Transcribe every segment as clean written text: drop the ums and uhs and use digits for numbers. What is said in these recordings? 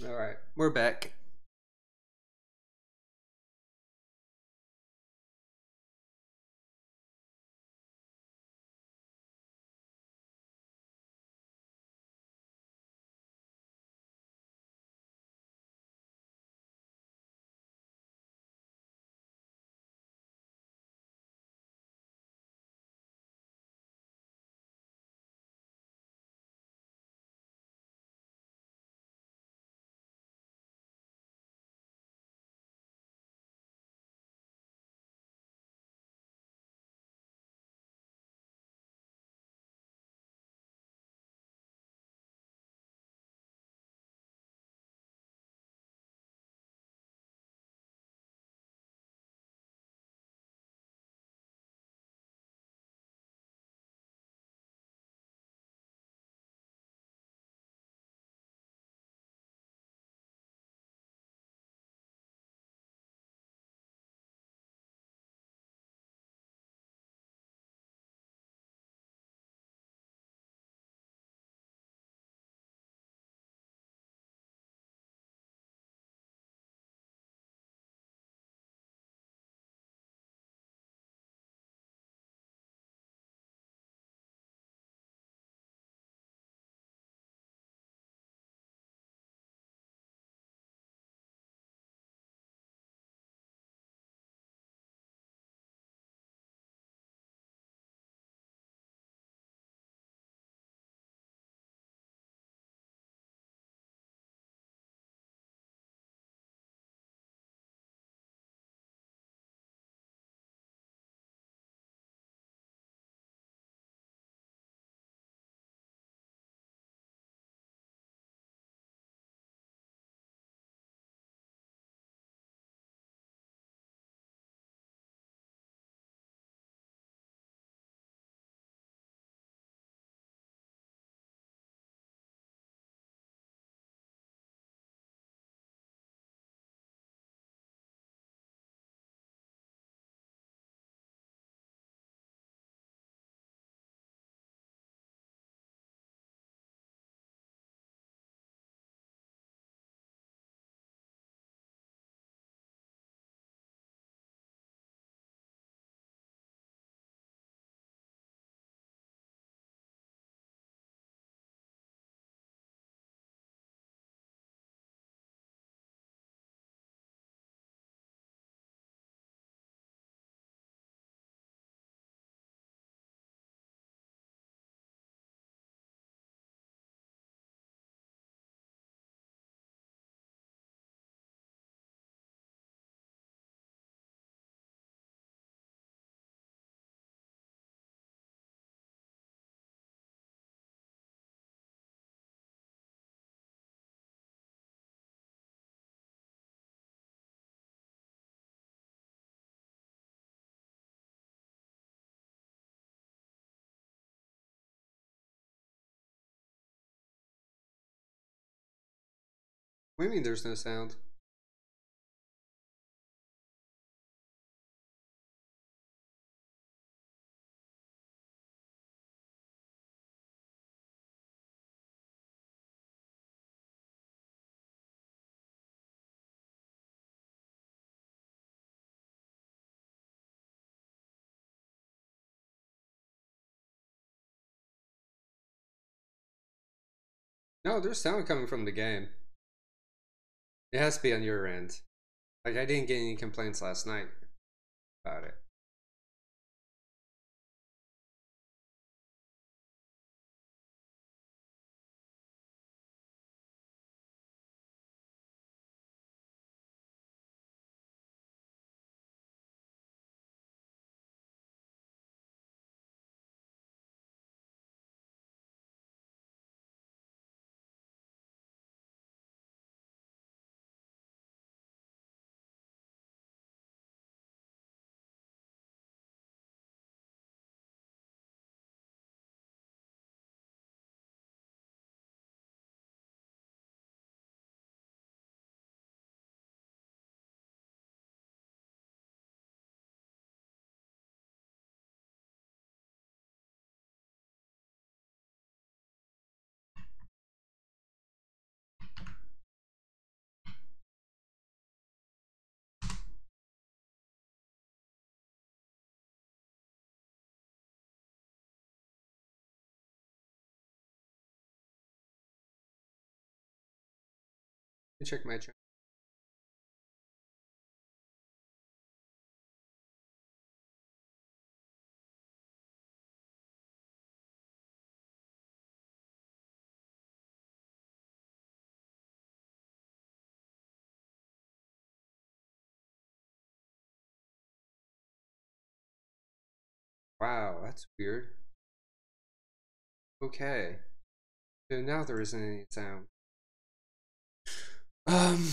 All right, we're back. What do you mean there's no sound? No, there's sound coming from the game. It has to be on your end. Like, I didn't get any complaints last night about it. me check my channel. Wow, that's weird. Okay. So now there isn't any sound. Um.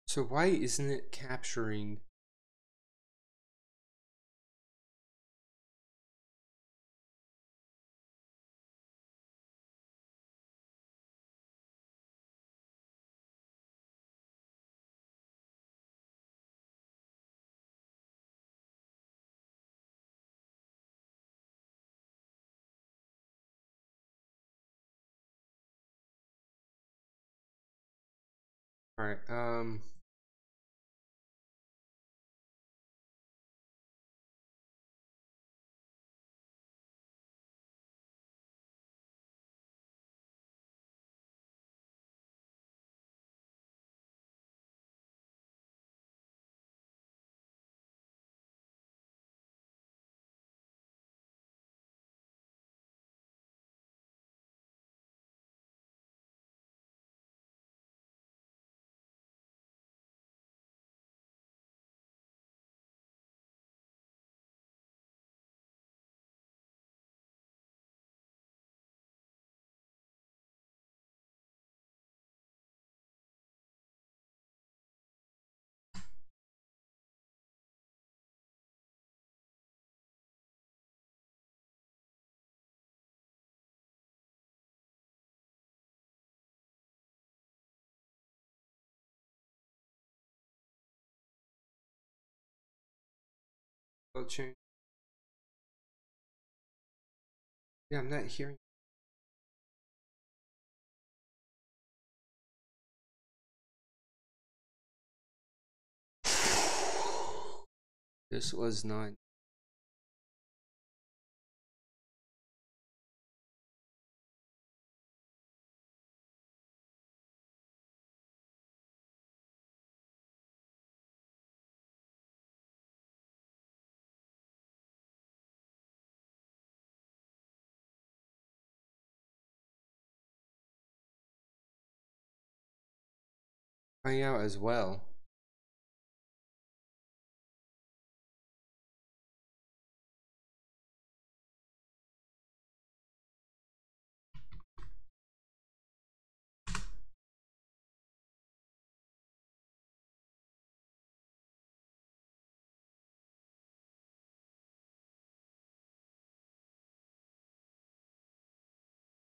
So why isn't it capturing? All right. I'll change. Yeah, I'm not hearing. This was not. Coming out as well.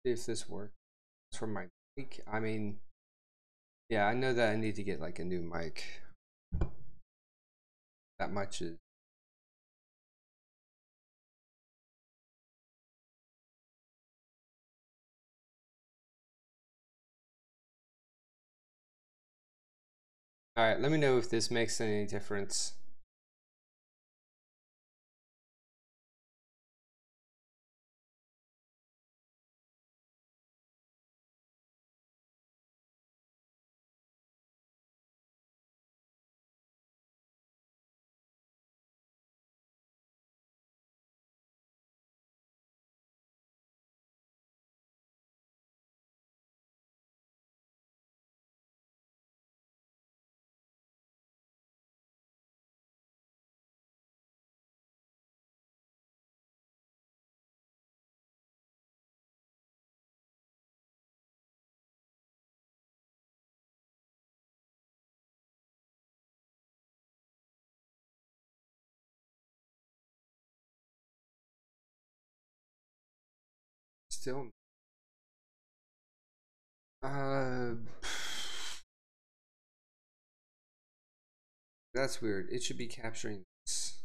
See if this works for my mic. I mean, yeah, I know that I need to get like a new mic. That much is. All right, let me know if this makes any difference. Still. Uh. That's weird. It should be capturing this.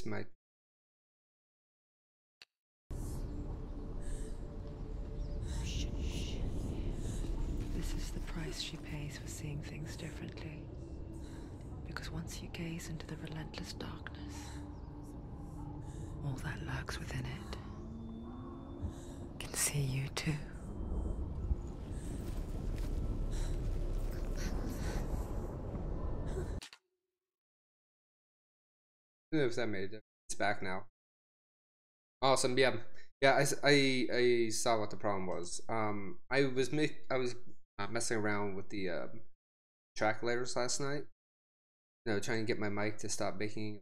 use my. This is the price she pays for seeing things differently. Because once you gaze into the relentless darkness, all that lurks within it can see you too. I don't know if that made it. It's back now. Awesome. Yeah. Yeah. I saw what the problem was. I was messing around with the track layers last night. You know, trying to get my mic to stop making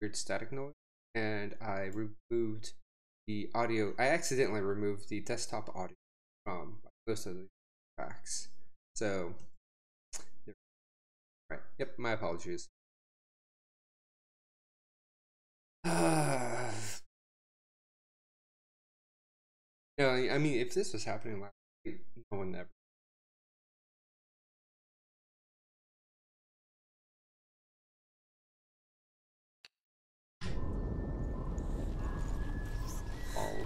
weird static noise, and I removed the audio. I accidentally removed the desktop audio from most of the tracks. So, right. Yep. My apologies. No, I mean, if this was happening last week, no one ever. Oh.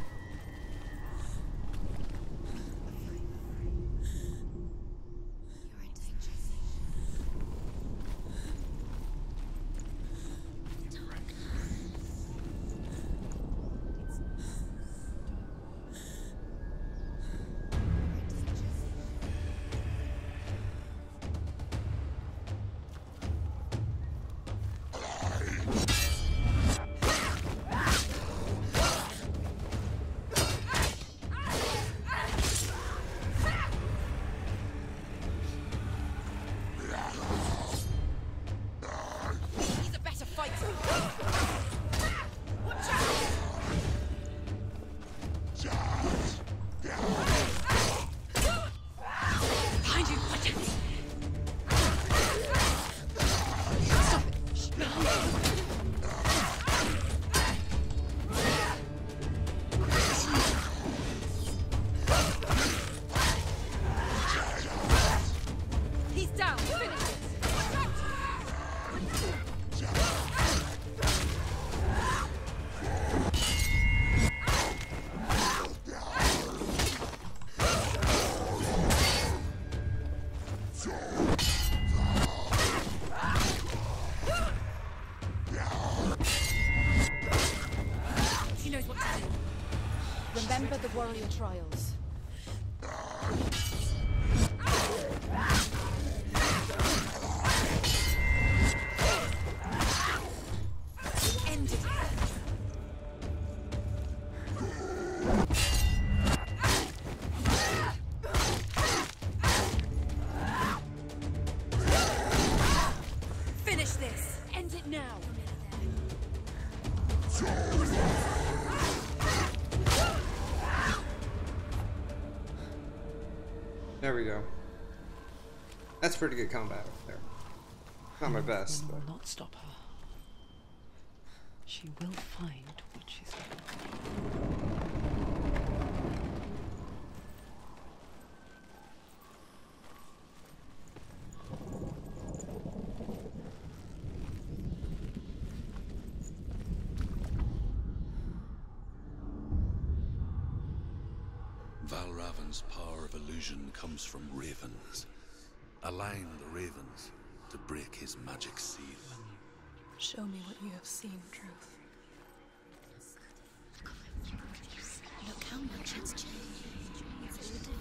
Remember the warrior trials. End it. Finish this. End it now. There we go. That's pretty good combat up there. Not my best, Will but not stop her. She will find what she's looking Valravan's power of illusion comes from ravens. Align the ravens to break his magic seal. Show me what you have seen, Truth. Look how much it's changed. It's all different.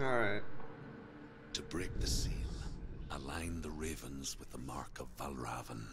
alright. To break the seal, align the ravens with the mark of Valravan.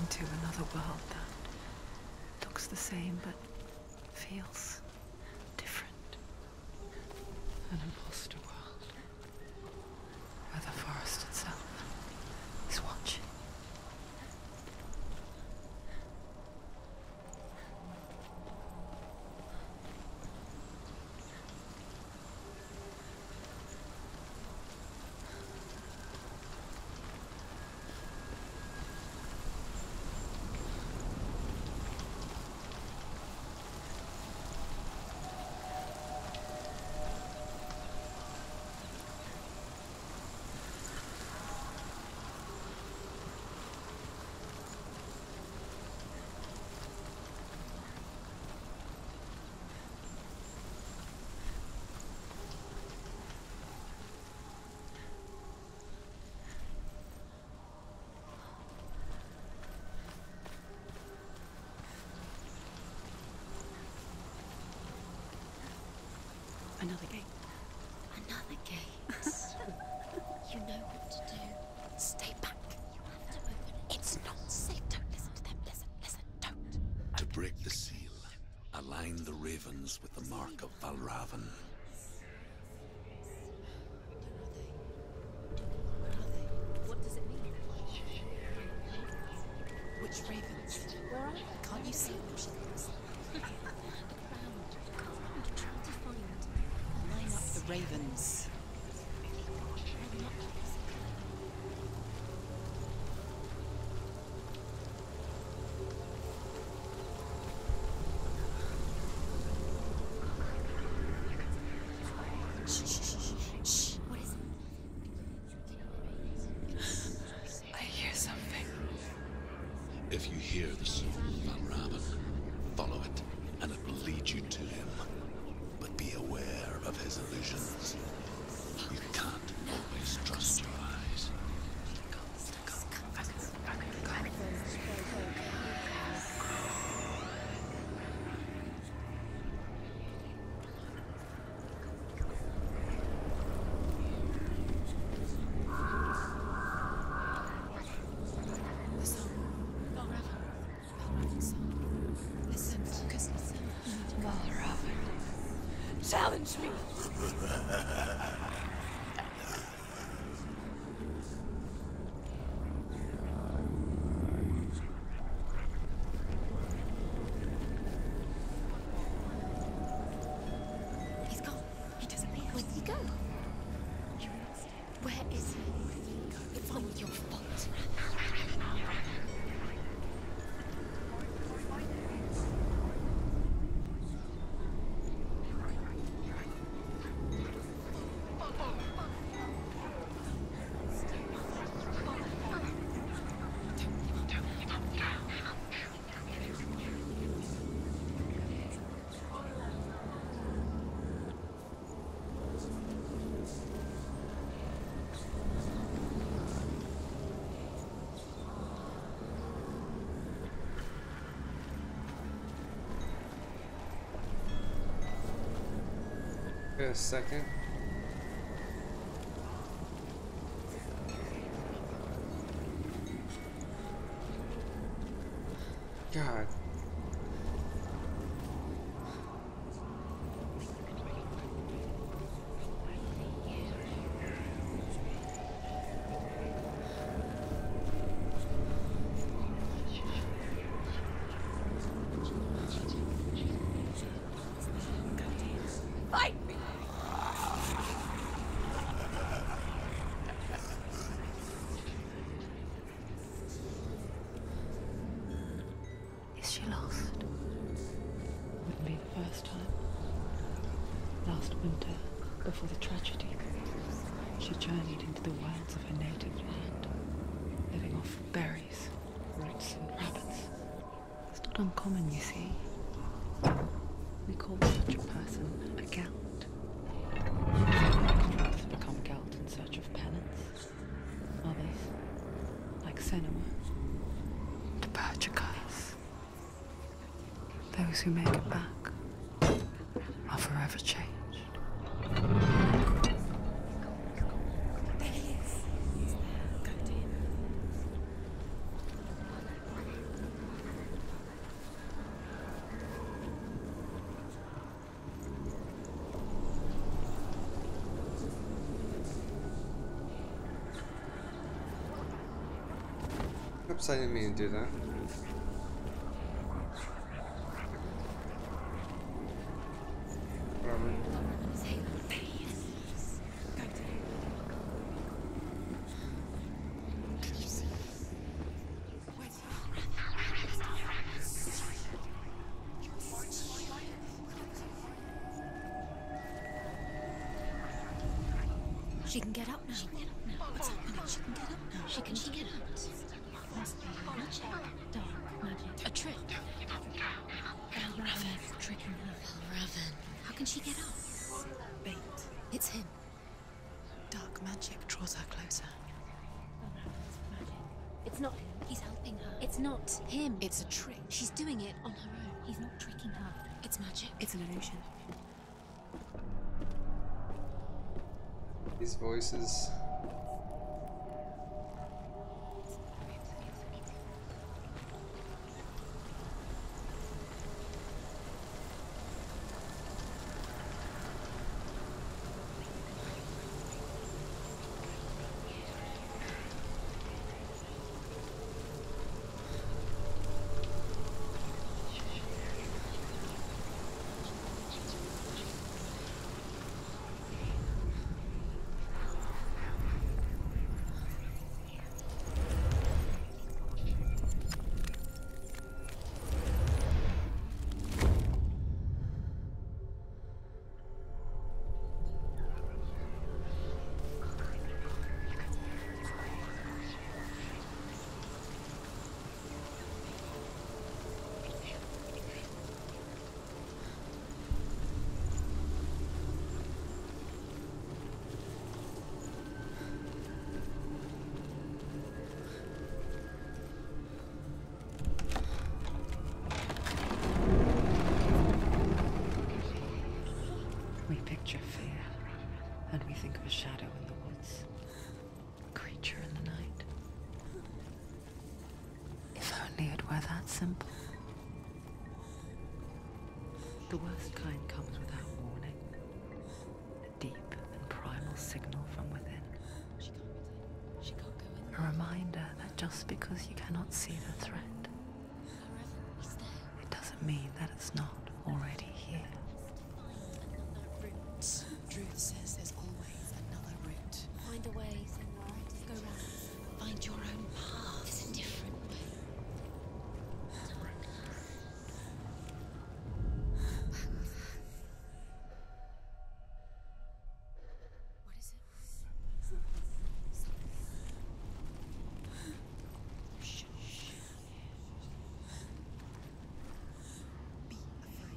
into another world that looks the same but feels different. An imposter world where the forest itself is watching. Another gate. Another gate. You know what to do. Stay back. You have to open it. It's not safe. Don't listen to them. Listen, don't. To break the seal, align the ravens with the mark of Valravan. What does it mean? Which ravens? Where are they? Can't you see them? Look around. Try to find. Line up the ravens. Shh. What is it? I hear something. If you hear the soul of Valravan, follow it, and it will lead you to him. But be aware of his illusions. You can't always trust your eyes. The song. Valravan song. Listen, focus, listen. Valravan, challenge me. He's gone. He disappeared. Where did he go? Where is he? It's all your fault. Wait a second. God. Fight me. Is she lost? Wouldn't be the first time. Last winter, before the tragedy, she journeyed into the wilds of her native land, living off berries, roots, and rabbits. It's not uncommon, you see. We call such a person a Gelt. Some become Gelt in search of penance. Others, like Senua, the Purchakers. Those who make it back are forever changed. There he is. He's there. Go to him. Oops, I didn't mean to do that. Whatever. She can get up now. What's happening? She can get up now. She can get up. Must be magic. Dark magic. A trick. Raven tricking her. Raven. How can she get up? Bait. It's him. Dark magic draws her closer. It's not him. He's helping her. It's not him. It's a trick. She's doing it on her own. He's not tricking her. It's magic. It's an illusion. These voices. We picture fear, and we think of a shadow in the woods, a creature in the night. If only it were that simple. The worst kind comes without warning, a deep and primal signal from within. She can't go in. A reminder that just because you cannot see the threat, He's there. it doesn't mean that it's not already here. Truth says there's always another route. Find a way, Senora. Go round. Find your own path. It's a different way. What is it? Shh. Be afraid.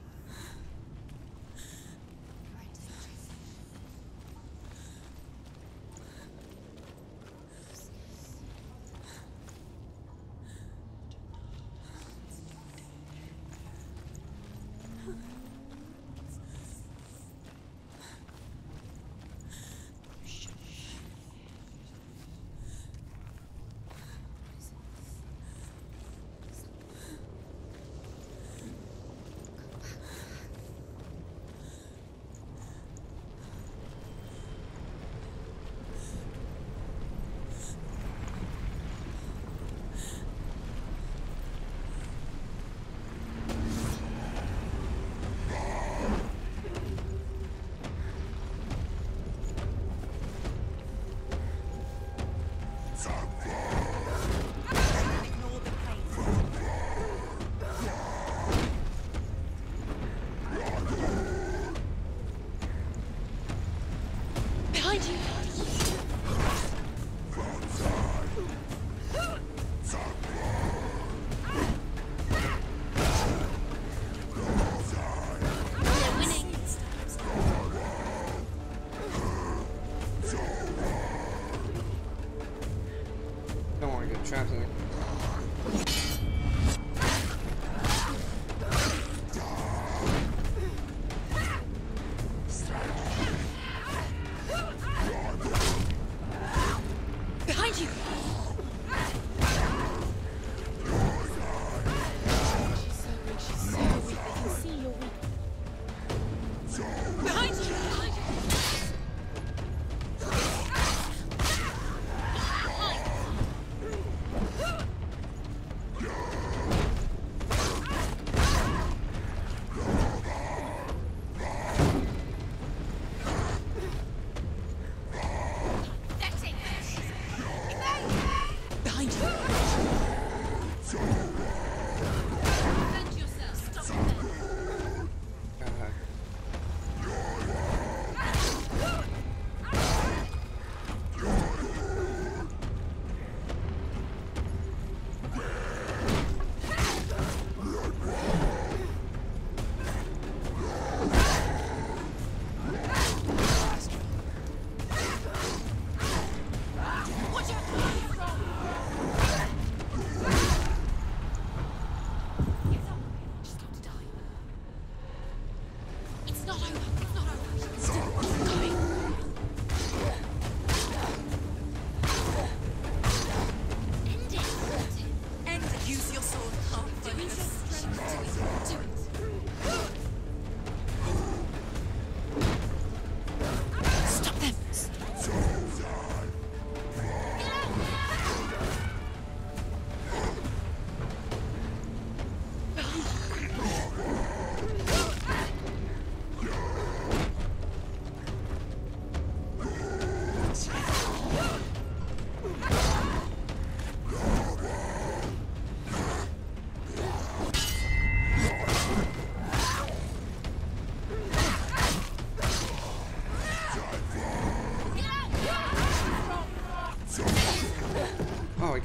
trapped in it. Behind you! She's so weak. I can see you're weak. Behind you! Behind you!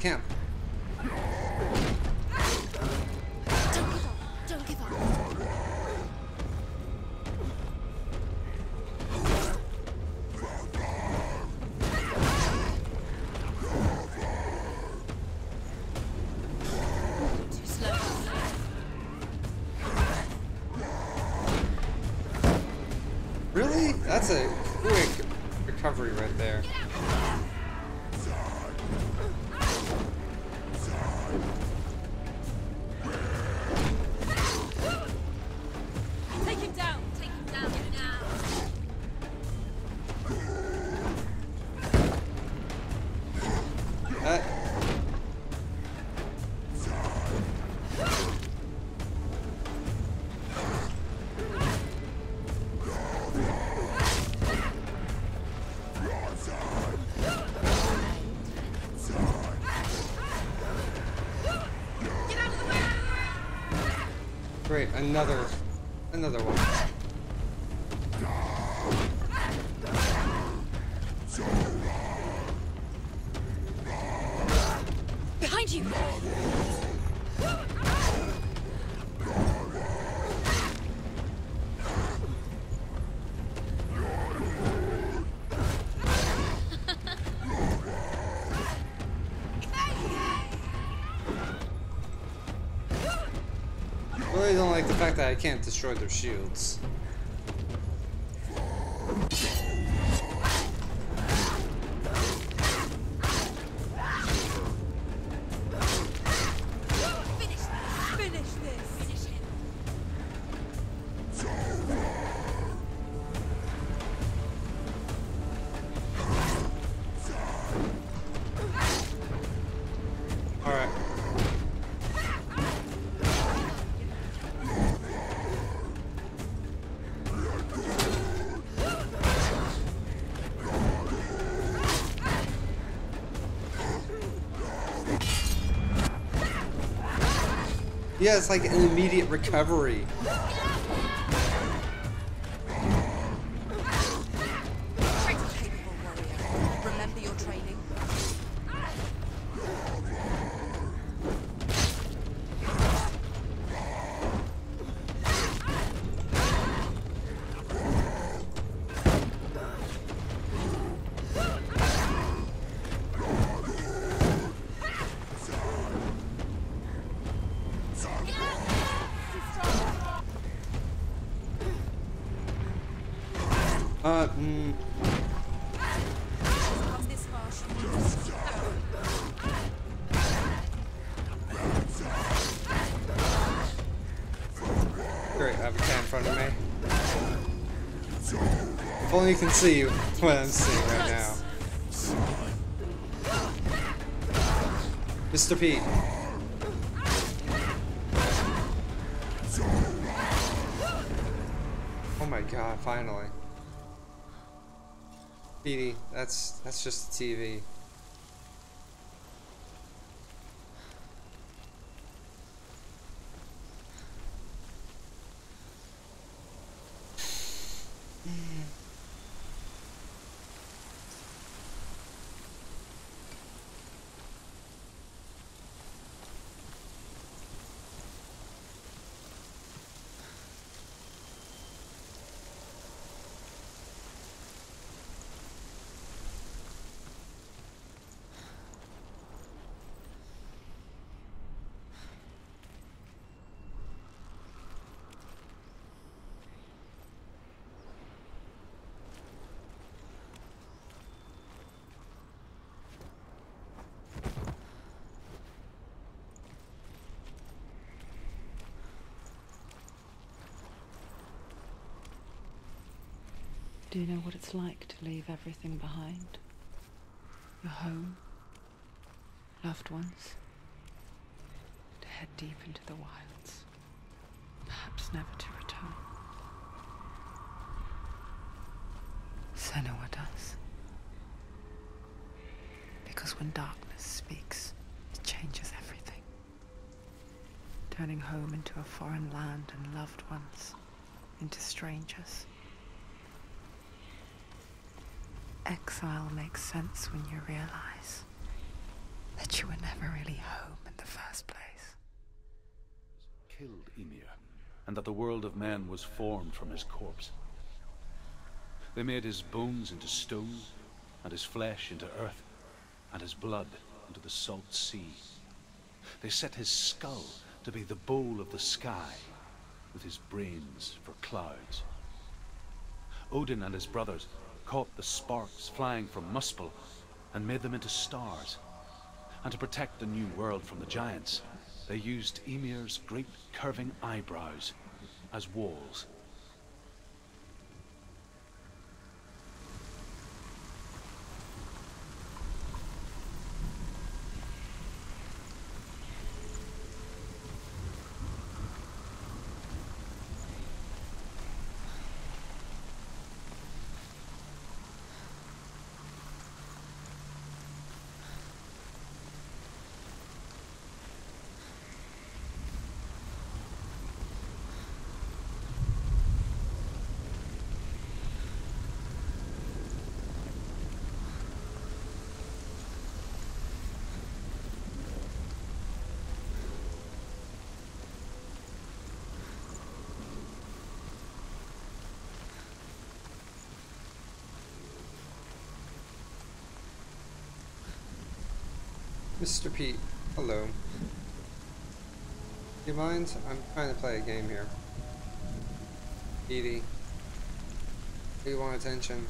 camp. Don't give up. Don't give up. Too slow. Really? That's a quick recovery right there. Take him down. Take him down now. Great, another one. Behind you. Really don't like the fact that I can't destroy their shields. Finish this. Finish him. Alright. Yeah, it's like an immediate recovery. Capable warrior. Remember your training. Come this far, she must. Great, I have a cat in front of me. If only you can see what I'm seeing right now. Mr. Pete. Oh my god, finally. Petey, that's just the TV. Do you know what it's like to leave everything behind? Your home, loved ones, to head deep into the wilds, perhaps never to return. Senua does. Because when darkness speaks, it changes everything, turning home into a foreign land and loved ones into strangers. Exile makes sense when you realize that you were never really home in the first place. Killed Ymir, and that the world of men was formed from his corpse. They made his bones into stone, and his flesh into earth, and his blood into the salt sea. They set his skull to be the bowl of the sky, with his brains for clouds. Odin and his brothers caught the sparks flying from Muspel and made them into stars. And to protect the new world from the giants, they used Ymir's great curving eyebrows as walls. Mr. Pete, hello. Do you mind? I'm trying to play a game here. Edie, do you want attention?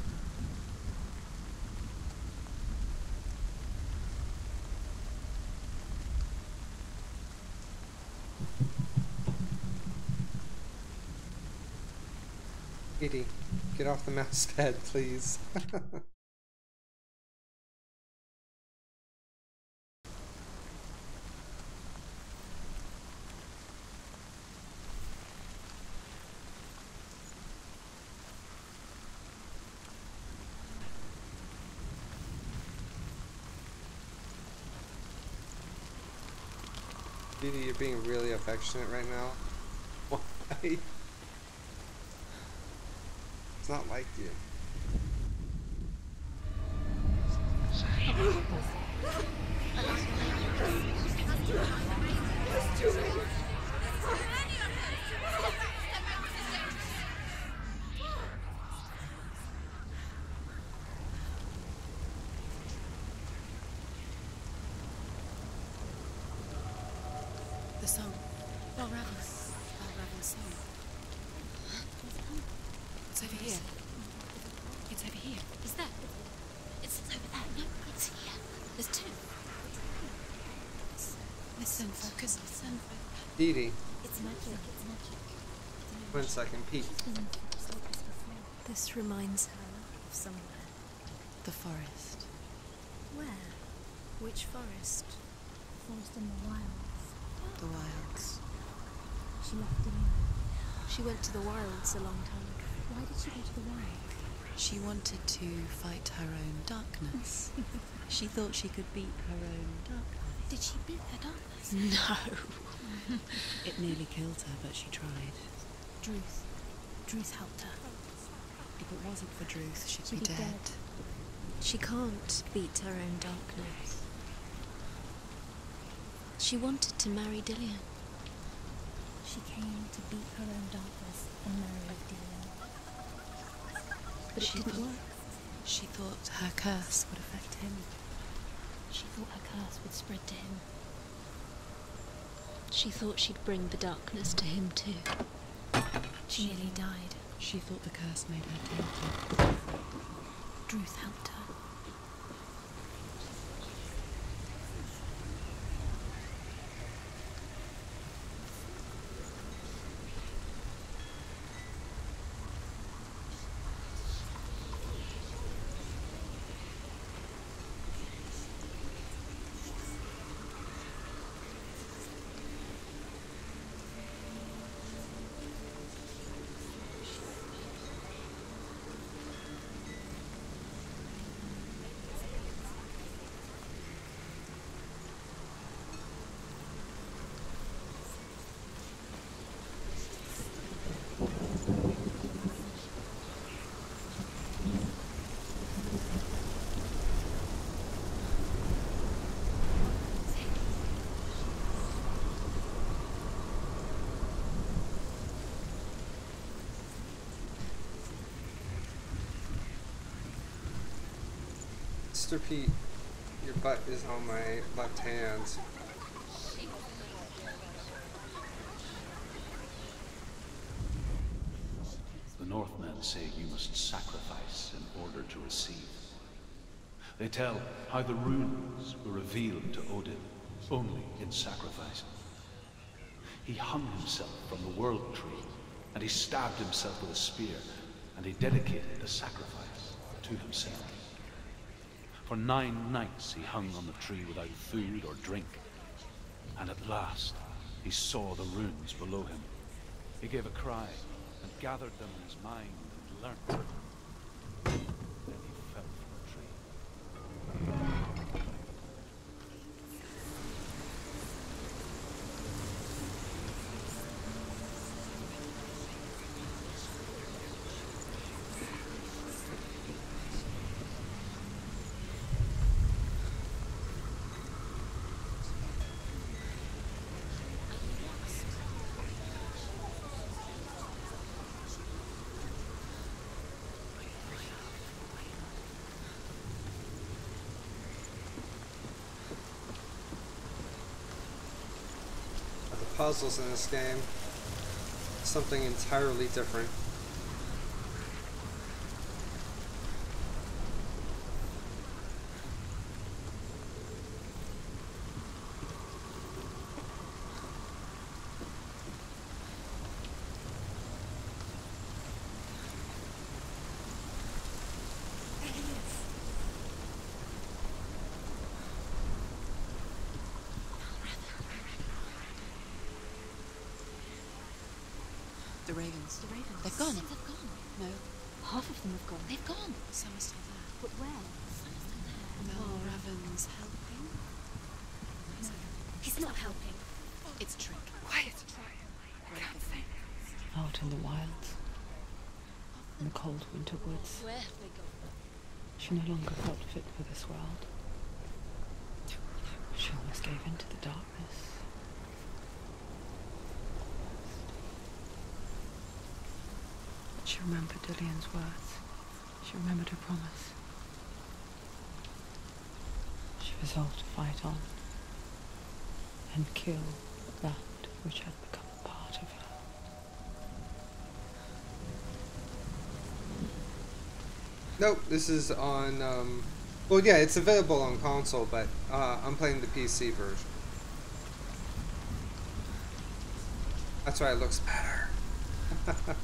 Edie, get off the mouse pad, please. Edie, you're being really affectionate right now. Why? It's not like you. The song. Balraven's song. It's over here. It's over here. Is that? It's over there. No, it's here. There's two. Listen, focus, listen. Edie, It's magic. It's magic. 1 second, Pete. This reminds her of somewhere. The forest. Where? Which forest? Forest in the wilds. The wilds. She left him. She went to the wilds a long time ago. Why did she go to the wilds? She wanted to fight her own darkness. She thought she could beat her own darkness. Did she beat her darkness? No. It nearly killed her, but she tried. Druth. Druth helped her. If it wasn't for Druth, she'd She'd be be dead. dead. She can't beat her own darkness. She wanted to marry Dillian. She came to beat her own darkness and marry Dillian. But it didn't work. She thought her curse would affect him. She thought her curse would spread to him. She thought she'd bring the darkness to him too. She nearly died. She thought the curse made her tainted. Druth helped her. Master Pete, your butt is on my left hand. The Northmen say you must sacrifice in order to receive. They tell how the runes were revealed to Odin only in sacrifice. He hung himself from the world tree, and he stabbed himself with a spear, and he dedicated the sacrifice to himself. For 9 nights he hung on the tree without food or drink, and at last he saw the runes below him. He gave a cry and gathered them in his mind and learnt. Then he fell from the tree. Puzzles in this game. Something entirely different. The ravens. The ravens. They've gone. They've gone. No, Half of them have gone. They've gone. some are still there. But where? Some are still there. Mel Raven's helping. He's not helping. It's a trick. Quiet. I can't think. Out in the wilds, in the cold winter woods, Where have they gone? she no longer felt fit for this world. She almost gave in to the darkness. She remembered Dillian's words. She remembered her promise. She resolved to fight on and kill that which had become a part of her. Nope, this is on, well, yeah, it's available on console, but I'm playing the PC version. That's why it looks better.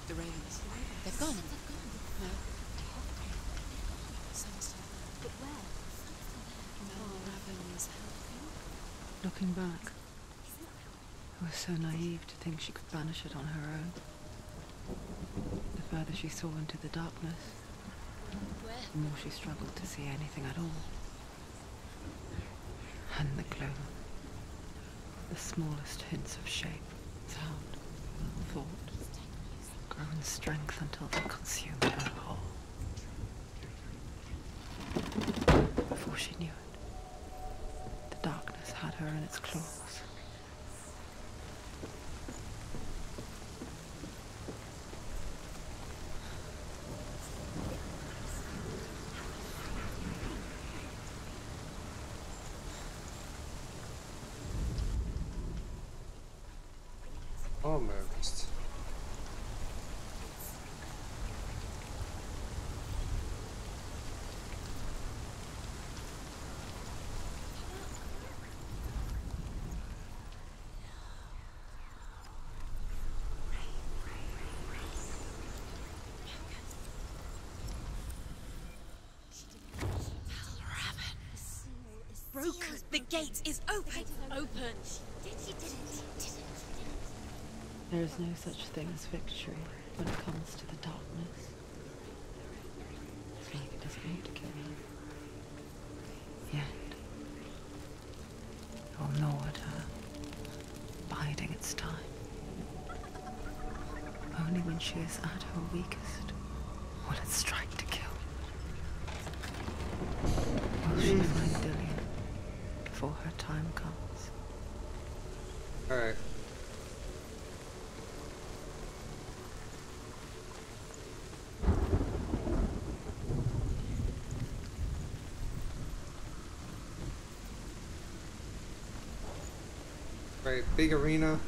The ravens. They've gone. No, some are still there. But where? Mel Raven's helping. Looking back, I was so naive to think she could banish it on her own. The further she saw into the darkness, Where? the more she struggled to see anything at all. And the gloom, the smallest hints of shape, sound, thought, grow in strength until they consumed her whole. Before she knew it, the darkness had her in its claws. Almost. broken. The gate is open. Open. She did it. There is no such thing as victory when it comes to the darkness. It's like it doesn't want to kill you. Yet, it will gnaw at her, biding its time. Only when she is at her weakest will it strike to kill. Will she find Dillian before her time comes? Alright. Right, big arena.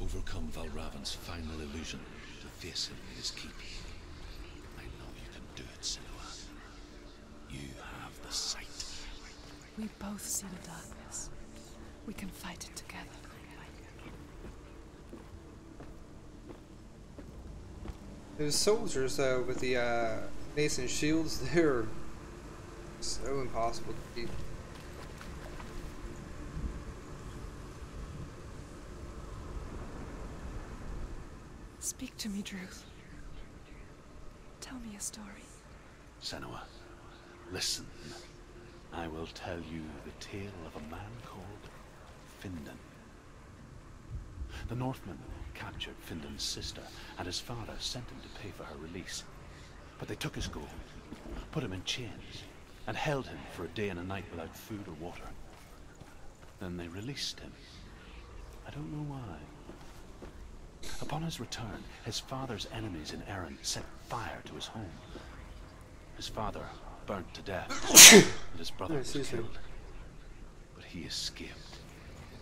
Overcome Valravan's final illusion to face him in his keep. I know you can do it, Senua. You have the sight. We both see the darkness. We can fight it together. Those soldiers, though, with the mason shields, they're so impossible to beat. Speak to me, Druth. Tell me a story. Senua, listen. I will tell you the tale of a man called Findan. The Northmen captured Findan's sister, and his father sent him to pay for her release. But they took his gold, put him in chains, and held him for a day and a night without food or water. Then they released him. I don't know why. Upon his return, his father's enemies in Erin set fire to his home. His father burnt to death, and his brother was killed. But he escaped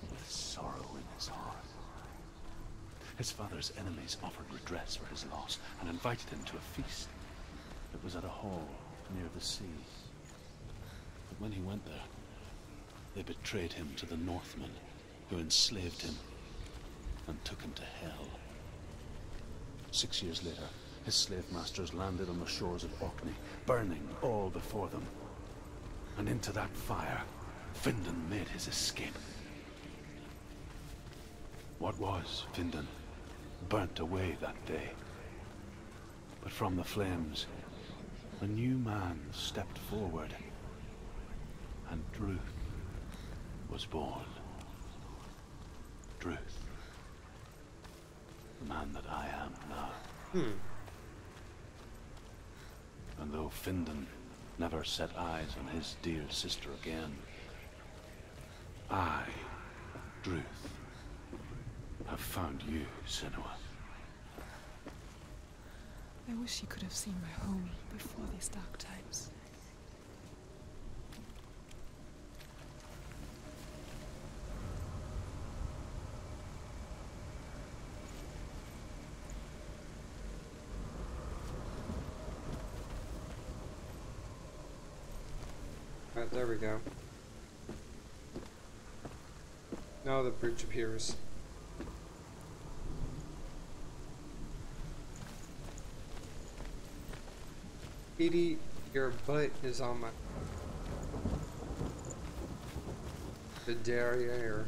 with sorrow in his heart. His father's enemies offered redress for his loss and invited him to a feast. It was at a hall near the sea. But when he went there, they betrayed him to the Northmen, who enslaved him and took him to hell. 6 years later, his slave masters landed on the shores of Orkney, burning all before them. And into that fire, Findan made his escape. What was Findan burnt away that day. But from the flames, a new man stepped forward, and Druth was born. Druth. The man that I am now. And though Findan never set eyes on his dear sister again, I, Druth, have found you, Senua. I wish you could have seen my home before these dark times. Alright, there we go. Now the breach appears. Edie, your butt is on my... the derriere.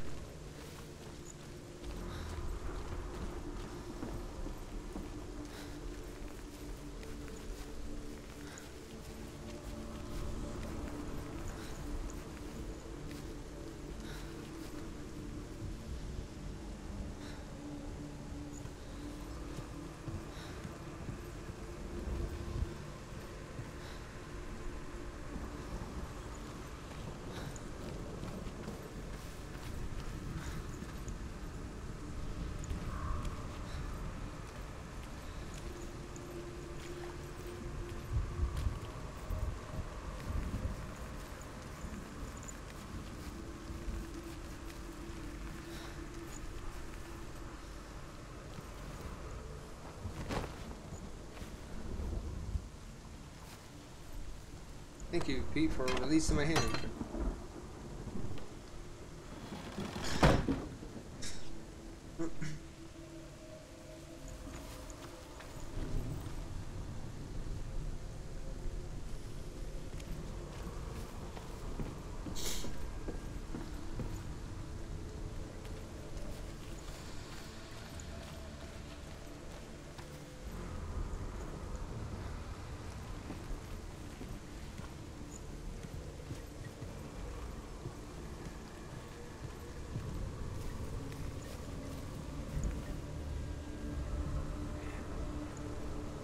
Thank you, Pete, for releasing my hand.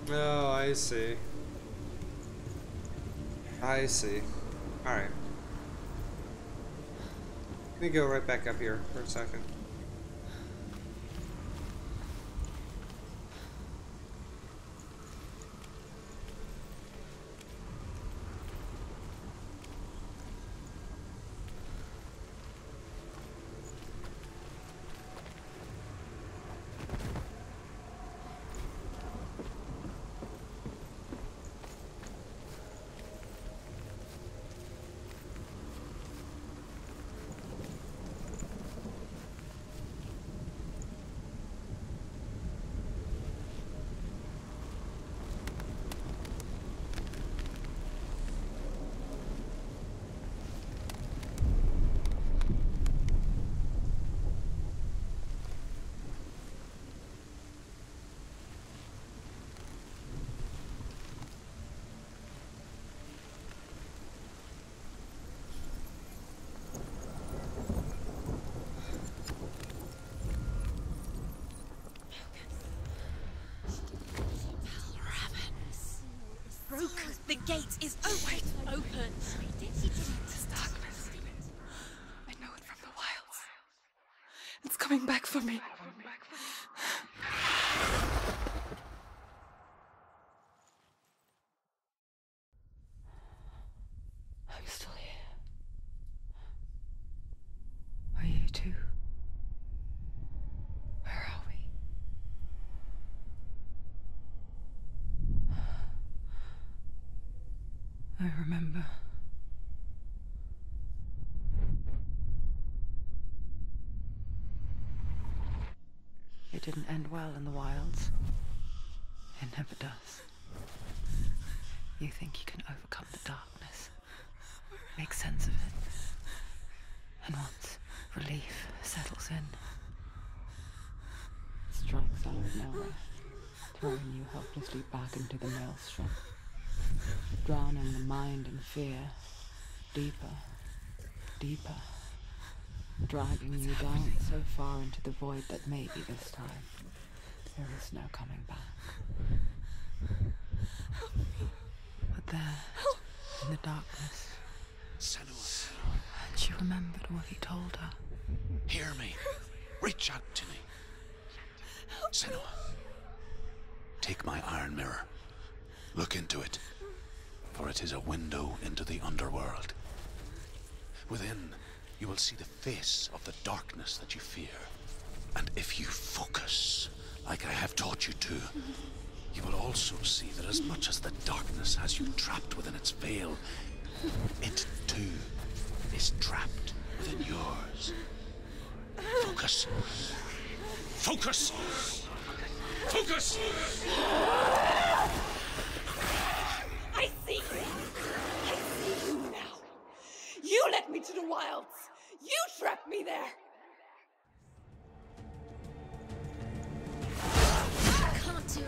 Oh, I see. I see. Alright. Let me go right back up here for a second. The gate is always open. This darkness. I know it from the wilds. It's coming back for me. I'm still here. Are you too? Where are we? I remember. It didn't end well in the wilds. It never does. You think you can overcome the darkness, make sense of it, and once relief settles in, it strikes out of nowhere, throwing you helplessly back into the maelstrom, drowning the mind in fear, deeper, deeper, dragging you down so far into the void that maybe this time there is no coming back. But there, in the darkness, Senua, and she remembered what he told her. hear me. Reach out to me. Senua, take my iron mirror. Look into it, for it is a window into the underworld. Within, you will see the face of the darkness that you fear. And if you focus, like I have taught you to, you will also see that as much as the darkness has you trapped within its veil, it too is trapped within yours. Focus. Focus! Focus! I see you. I see you now. You led me to the wilds. You trapped me there. I can't do it.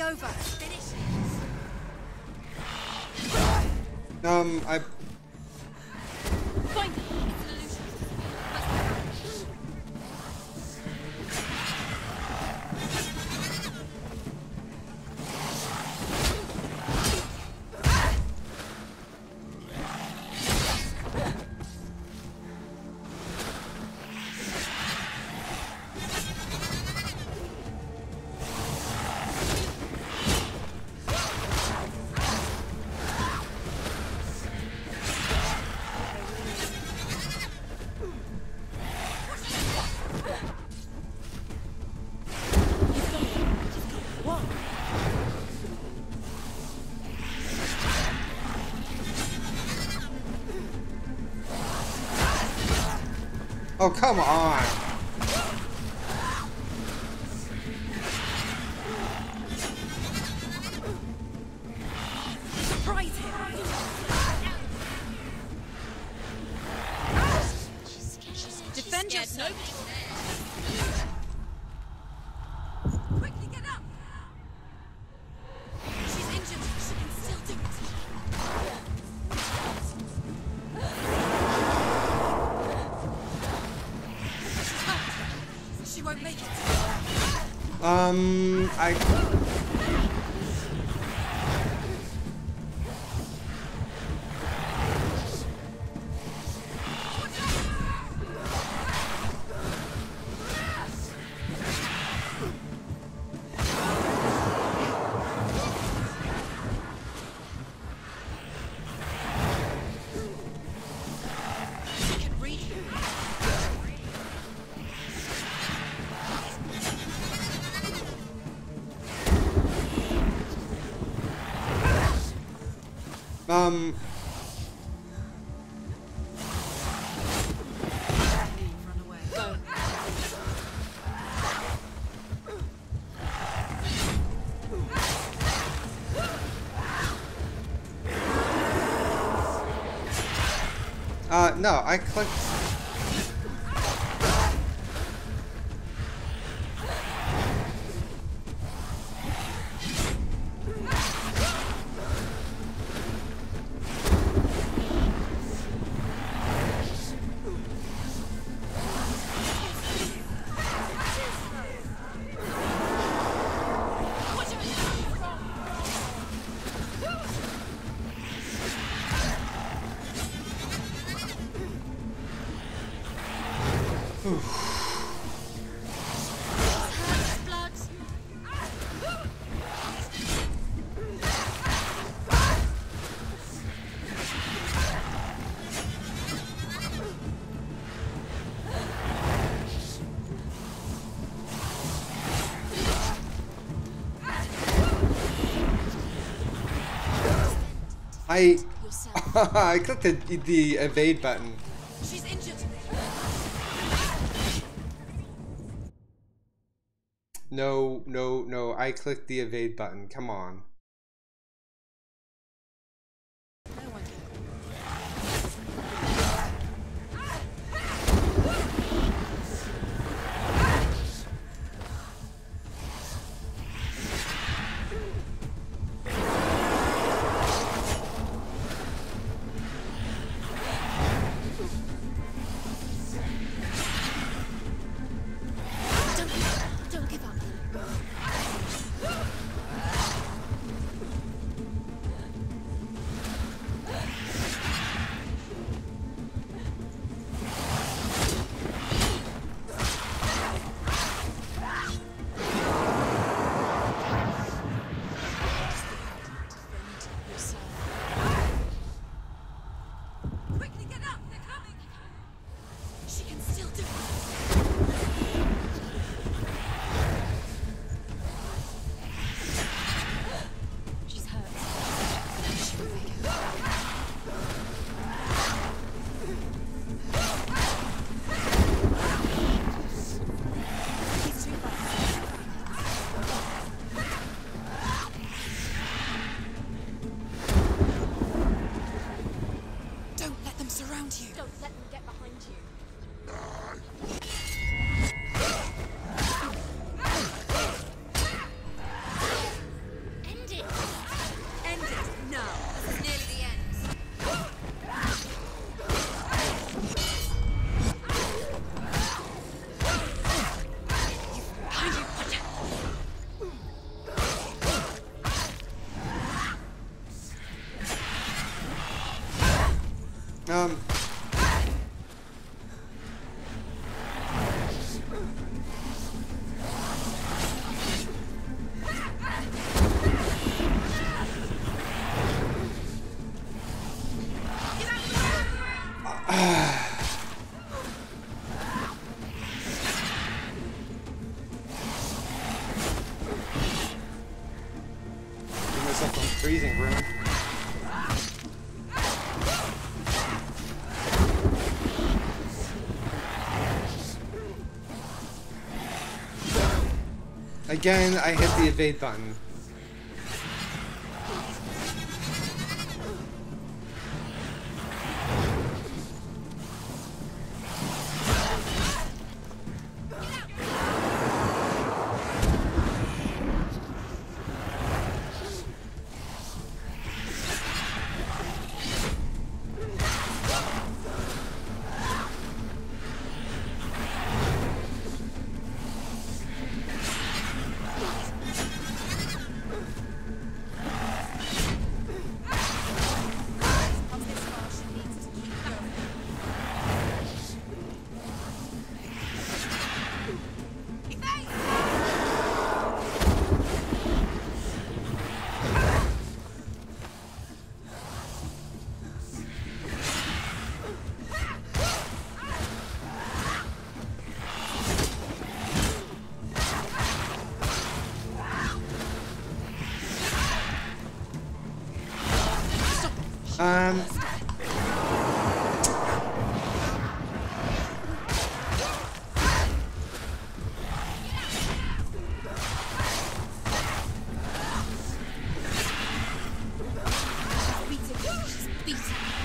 Over. Finish it. I... Find the solution. Oh, come on. Surprise him! Defend yourself! Quickly get up! She's injured. She can still do it. She's hurt. She won't make it. No, I clicked. I clicked the evade button. She's injured. No, I clicked the evade button. Come on. Don't give up. Quickly get up! They're coming! She can still do it! She's hurt. She will make it. He's too fast. Don't let them surround you. Don't let them get behind you. End it! End it! No! This is nearly the end. Behind you! Watch out! Give myself some freezing room. Again, I hit the evade button.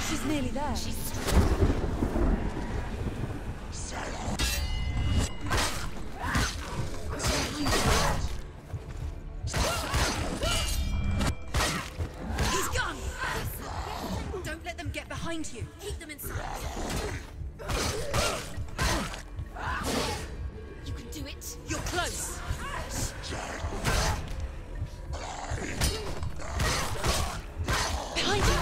She's nearly there. He's gone! Don't let them get behind you. Keep them inside. You can do it. You're close. Behind you.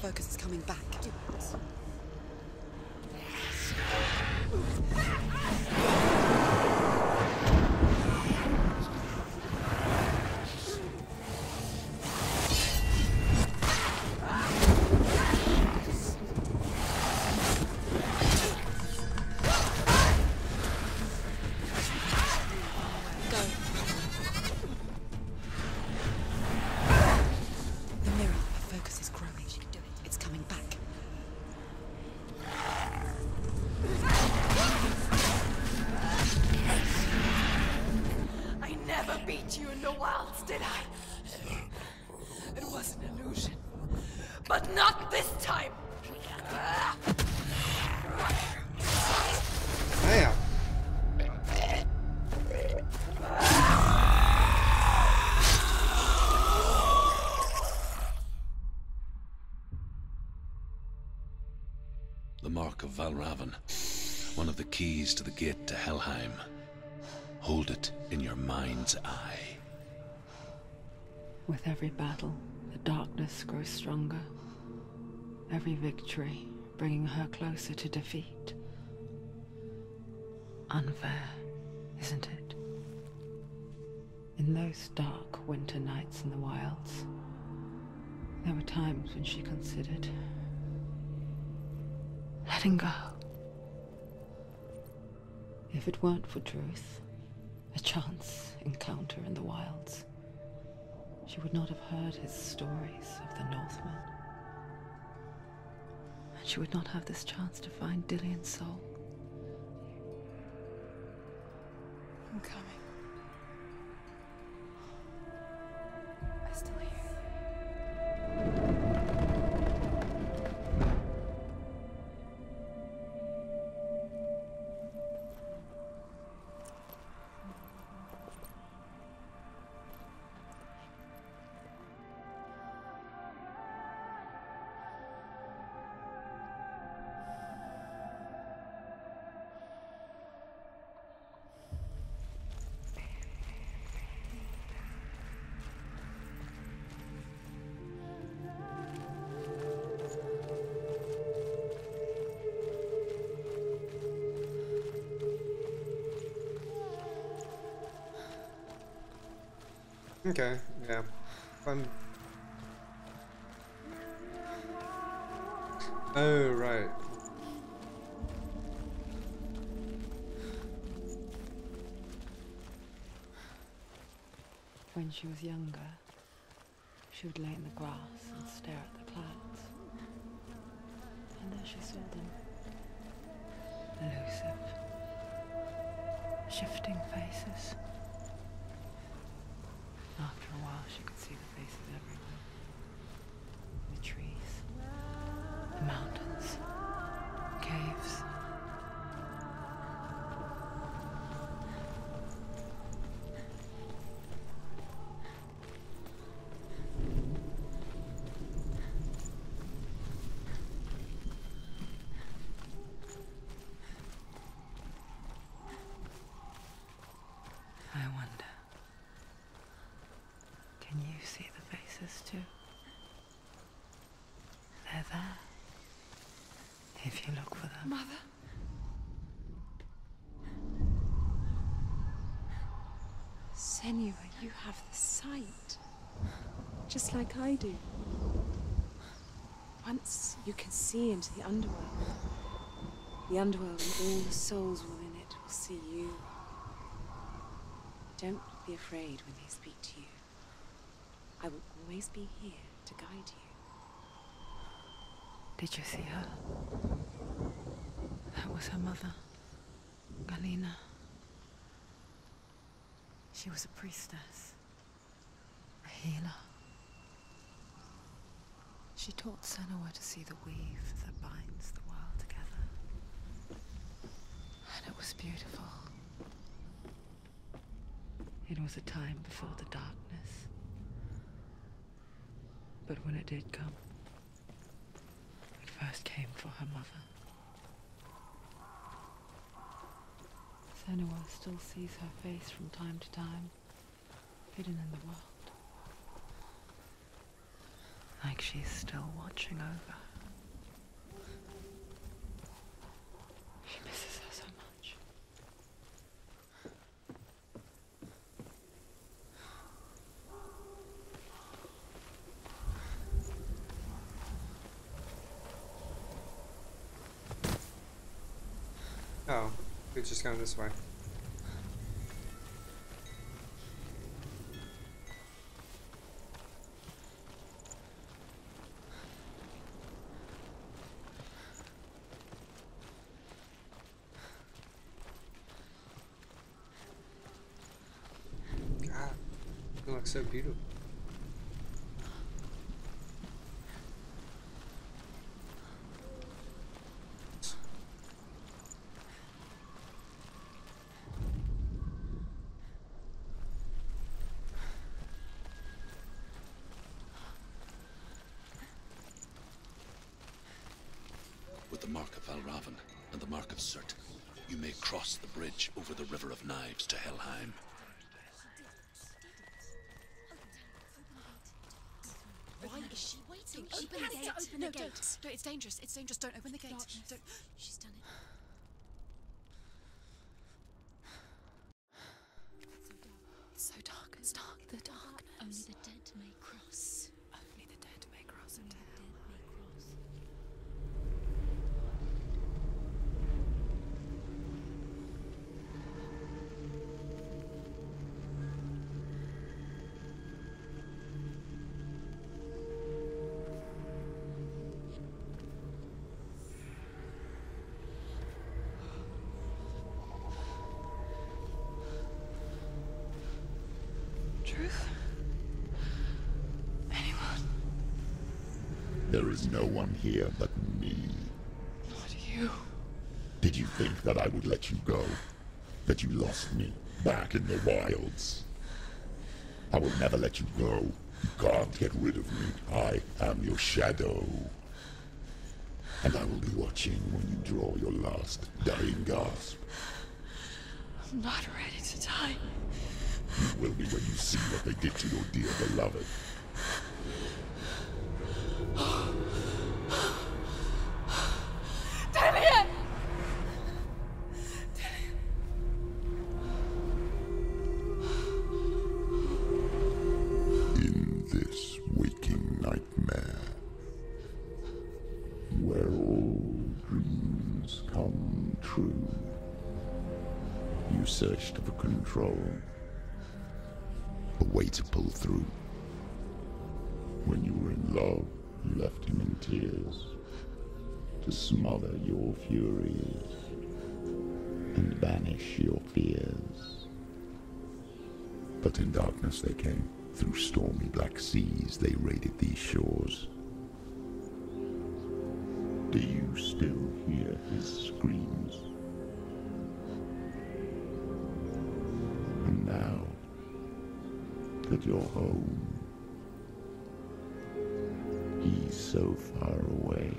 Focus is coming back. Do it. Beat you in the wilds, did I? It was an illusion. But not this time! Damn. The Mark of Valravan, one of the keys to the gate to Helheim. Hold it in your mind's eye. With every battle, the darkness grows stronger. Every victory bringing her closer to defeat. Unfair, isn't it? In those dark winter nights in the wilds, there were times when she considered letting go. If it weren't for truth, A chance encounter in the wilds. She would not have heard his stories of the Northmen. And she would not have this chance to find Dillion's soul. I'm coming. I still hear you. Okay, yeah. Fun. Oh, right. When she was younger, she would lay in the grass and stare at the clouds. And there she saw them. Elusive. Shifting faces. After a while, she could see the faces everywhere. The trees, the mountains, caves. I wonder, can you see the faces too? They're there, if you look for them. Mother? Senua, you have the sight. Just like I do. Once you can see into the underworld. The underworld and all the souls within it will see you. Don't be afraid when they speak to you. I will always be here to guide you. Did you see her? That was her mother, Galena. She was a priestess, a healer. She taught Senua to see the weave that binds the world together. And it was beautiful. It was a time before the darkness. But when it did come, it first came for her mother. Senua still sees her face from time to time, hidden in the world. Like she's still watching over her. She misses her so much. Oh, we've just gone this way. God, it looks so beautiful. With the mark of Valravan and the mark of Surt, you may cross the bridge over the River of Knives to Helheim. Why is she waiting? She Open the has gate. to open No, the gate. don't. It's dangerous. It's dangerous. Don't open the gate. Darkness. Don't. She's done it. It's so dark. It's dark. The darkness. Only the dead may cross. Only the dead may cross into Only the hell. dead may cross. There is no one here but me. Not you. Did you think that I would let you go? That you lost me back in the wilds? I will never let you go. You can't get rid of me. I am your shadow. And I will be watching when you draw your last dying gasp. I'm not ready to die. You will be when you see what they did to your dear beloved. Damien! In this waking nightmare, where all dreams come true, you searched for control, a way to pull through. When you were in love, you left him in tears, to smother your furies and banish your fears. But in darkness they came, through stormy black seas they raided these shores. Do you still hear his screams? And now that you're home, he's so far away.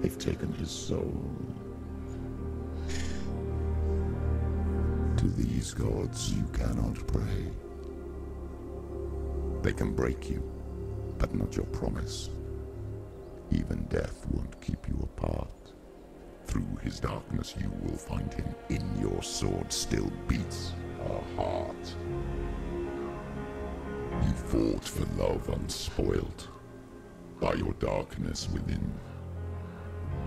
They've taken his soul. To these gods you cannot pray. They can break you, but not your promise. Even death won't keep you apart. Through his darkness you will find him. In your sword still beats a heart. You fought for love unspoilt by your darkness within.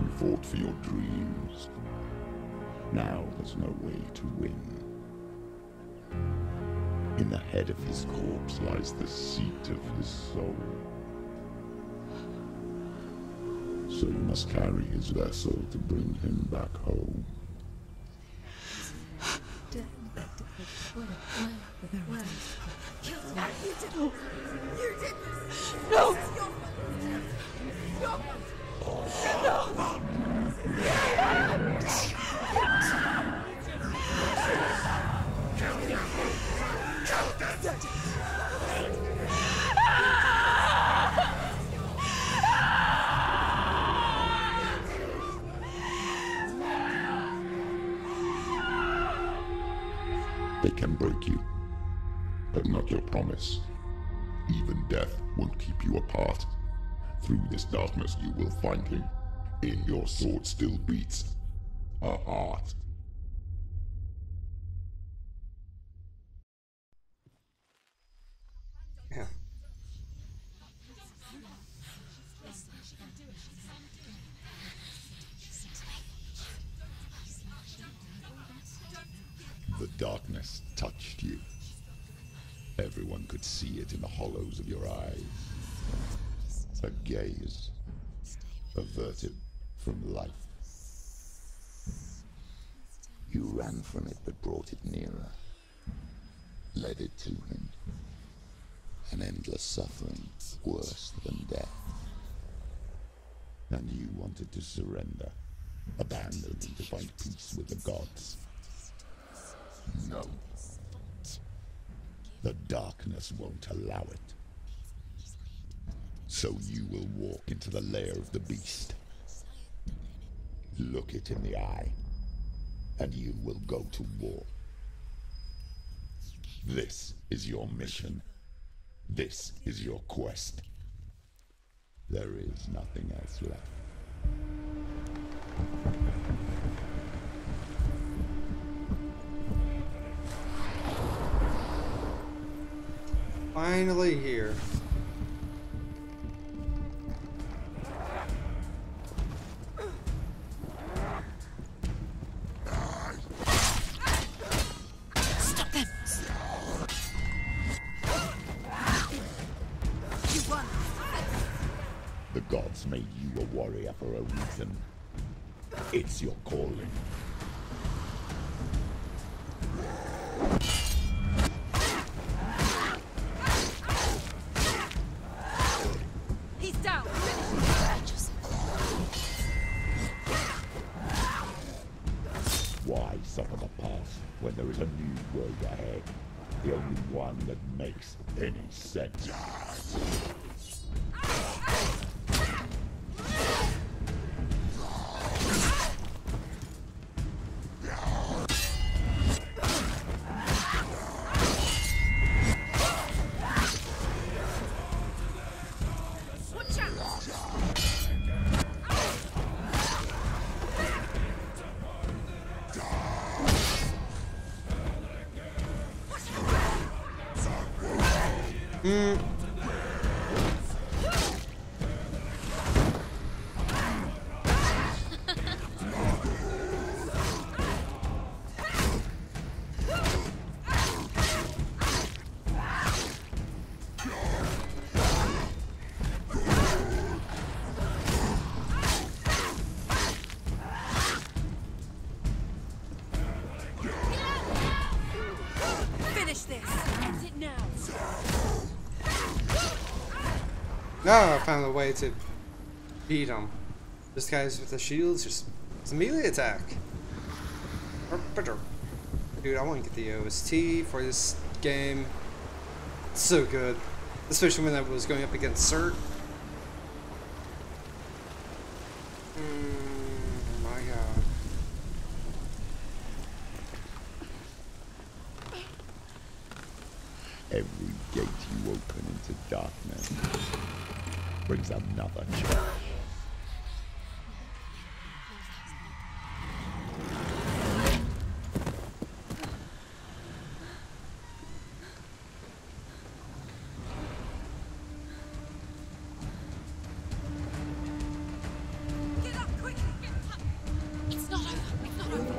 You fought for your dreams. Now there's no way to win. In the head of his corpse lies the seat of his soul. So you must carry his vessel to bring him back home. No! They can break you, but not your promise. Even death won't keep you apart. Through this darkness you will find him. In your sword still beats a heart. Yeah. The darkness touched you. Everyone could see it in the hollows of your eyes. A gaze averted from life. You ran from it but brought it nearer. Led it to him. An endless suffering, worse than death. And you wanted to surrender, abandon and to find peace with the gods. No. The darkness won't allow it. So you will walk into the lair of the beast. Look it in the eye, and you will go to war. This is your mission. This is your quest. There is nothing else left. Finally here. Stop them! You won! The gods made you a warrior for a reason. It's your calling. chaos when there is a new world ahead. The only one that makes any sense. No, I found a way to beat him. This guy's with the shields, just it's a melee attack. Dude, I want to get the OST for this game. It's so good. Especially when I was going up against Cert. Oh my god. Every gate you open into darkness brings another challenge. Get up quick! It's not over. It's not over.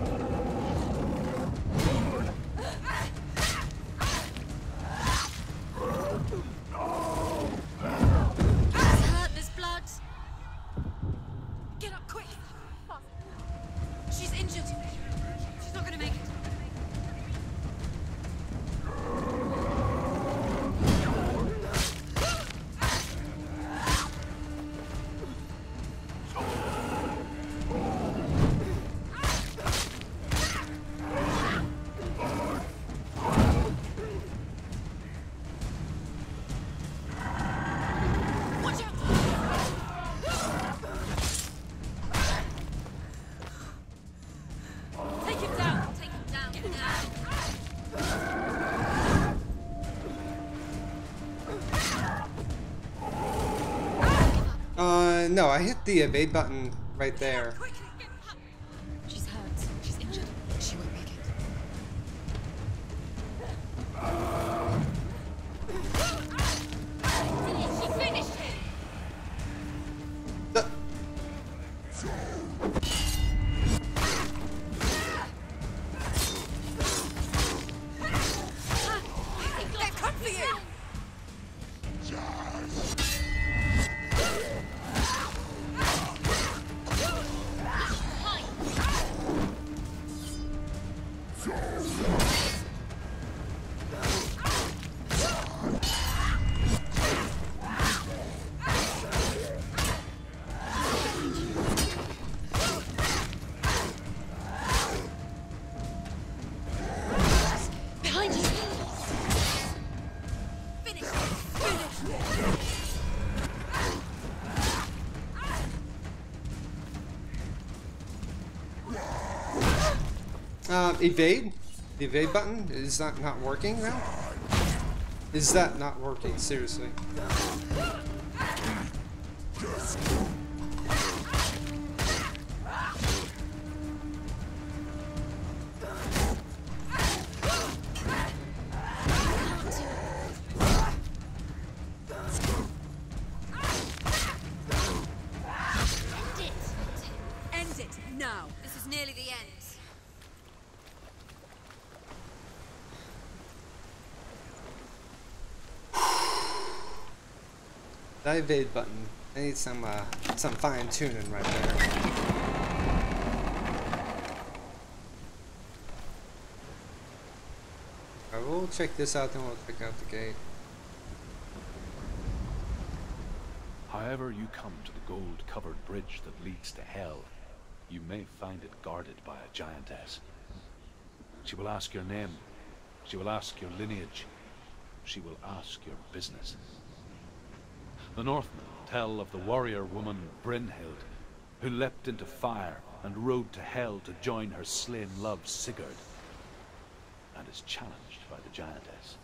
It's hurt. There's blood. Get up quick! She's injured. She's not gonna make it. Watch out! Take him down! Take him down! Get down! No, I hit the evade button right there. Quick! She's hurt. She's injured. She won't make it. She finished him! Uh, They've come for you! Behind you! Finish! Finish! Evade? The evade button? Is that not working now? Is that not working? Seriously. End it now. This is nearly the end. That evade button. I need some fine tuning right there. Alright, we'll check this out, then we'll check out the gate. However you come to the gold-covered bridge that leads to Hell, you may find it guarded by a giantess. She will ask your name. She will ask your lineage. She will ask your business. The Northmen tell of the warrior woman Brynhild, who leapt into fire and rode to hell to join her slain love Sigurd, and is challenged by the giantess.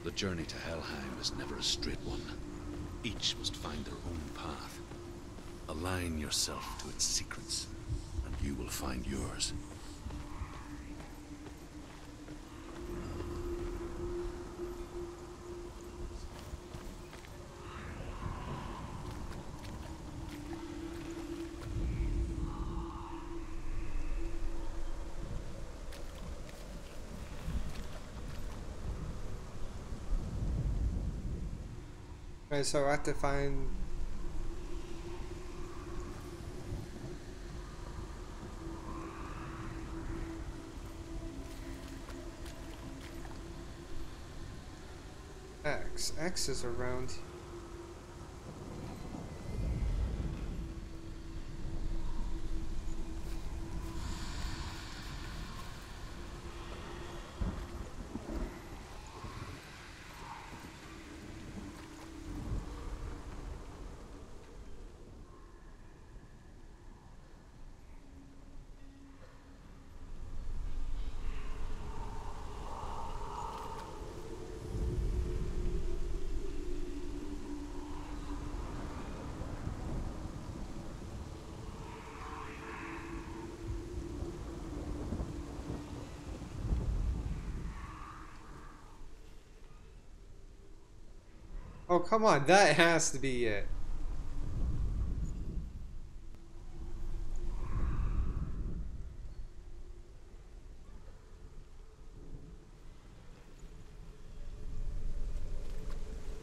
The journey to Helheim is never a straight one. Each must find their own path. Align yourself to its secrets, and you will find yours. Okay, so I have to find... X. X is around... Oh, come on, that has to be it.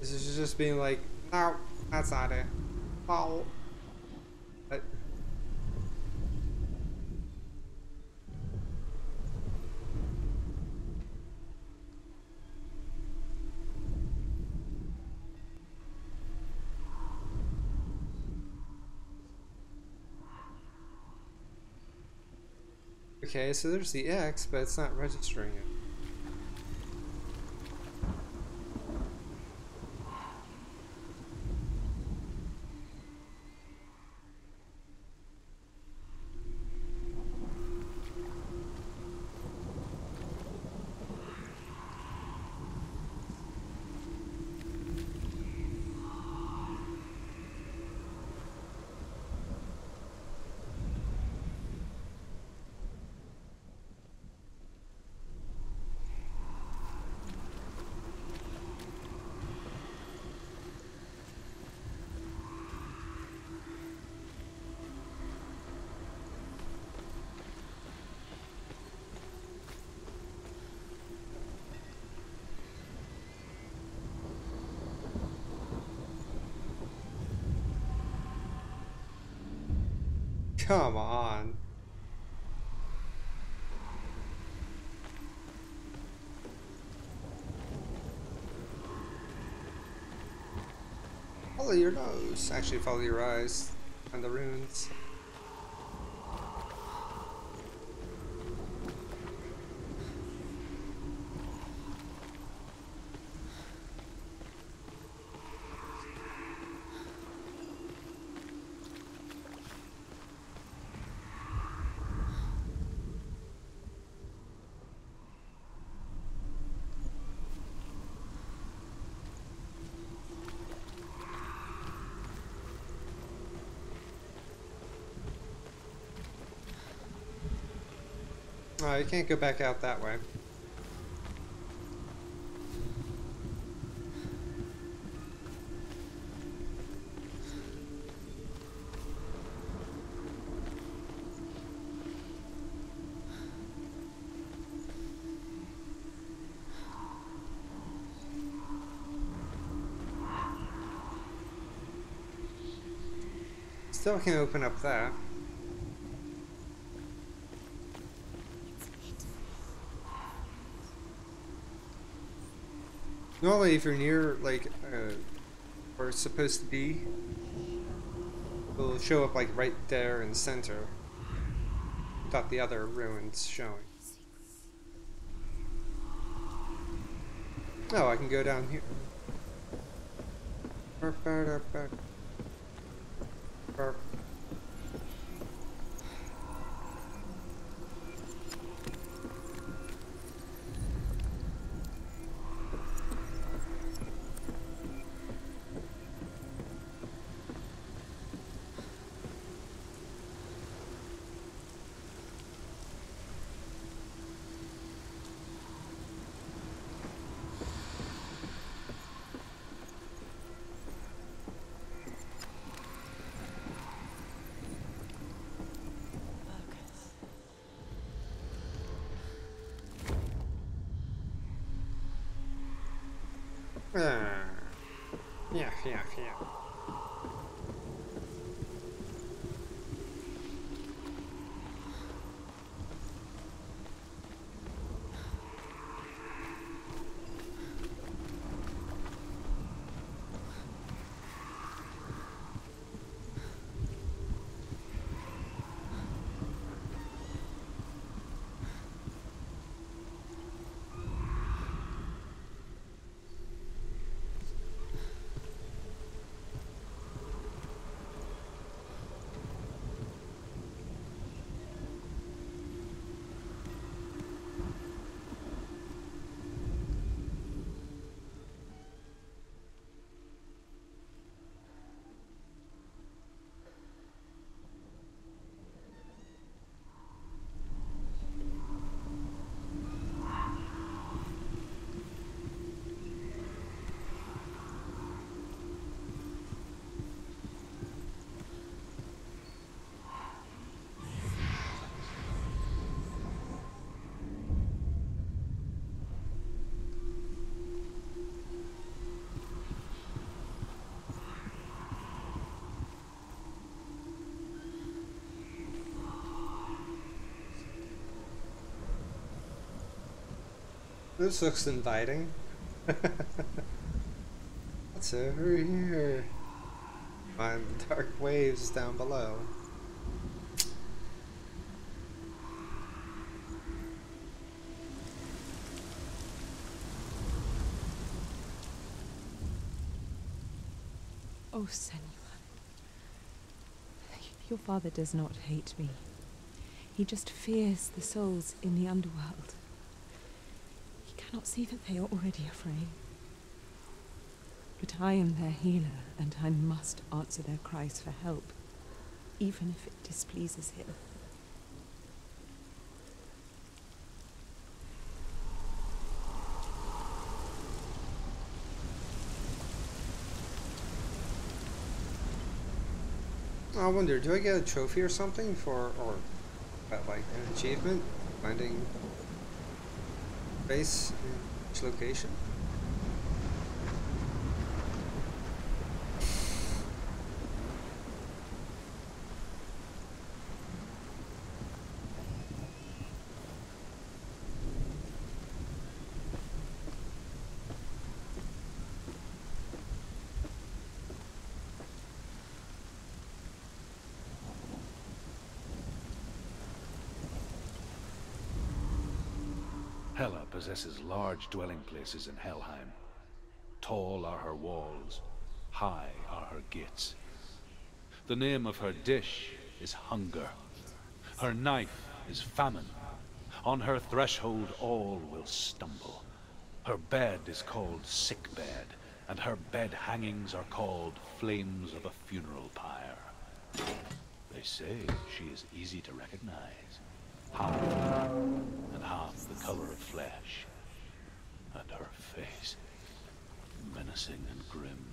This is just being like, no, that's not it. Oh. But... Okay, so there's the X, but it's not registering it. Come on. Follow your nose. Actually, follow your eyes and the runes. Oh, you can't go back out that way. Still can't open up that. Normally, if you're near, like, where it's supposed to be, it'll show up, like, right there in the center. Without the other ruins showing. Oh, I can go down here. Yeah. This looks inviting. What's over here? Find the dark waves down below. Oh, Senua. Your father does not hate me. He just fears the souls in the underworld. He cannot see that they are already afraid. But I am their healer, and I must answer their cries for help, even if it displeases him. I wonder, do I get a trophy or something for, or like an achievement, finding base in each location? Hela possesses large dwelling places in Helheim. Tall are her walls, high are her gates. The name of her dish is hunger. Her knife is famine. On her threshold all will stumble. Her bed is called sick bed, and her bed hangings are called flames of a funeral pyre. They say she is easy to recognize. Half and half the color of flesh, and her face menacing and grim.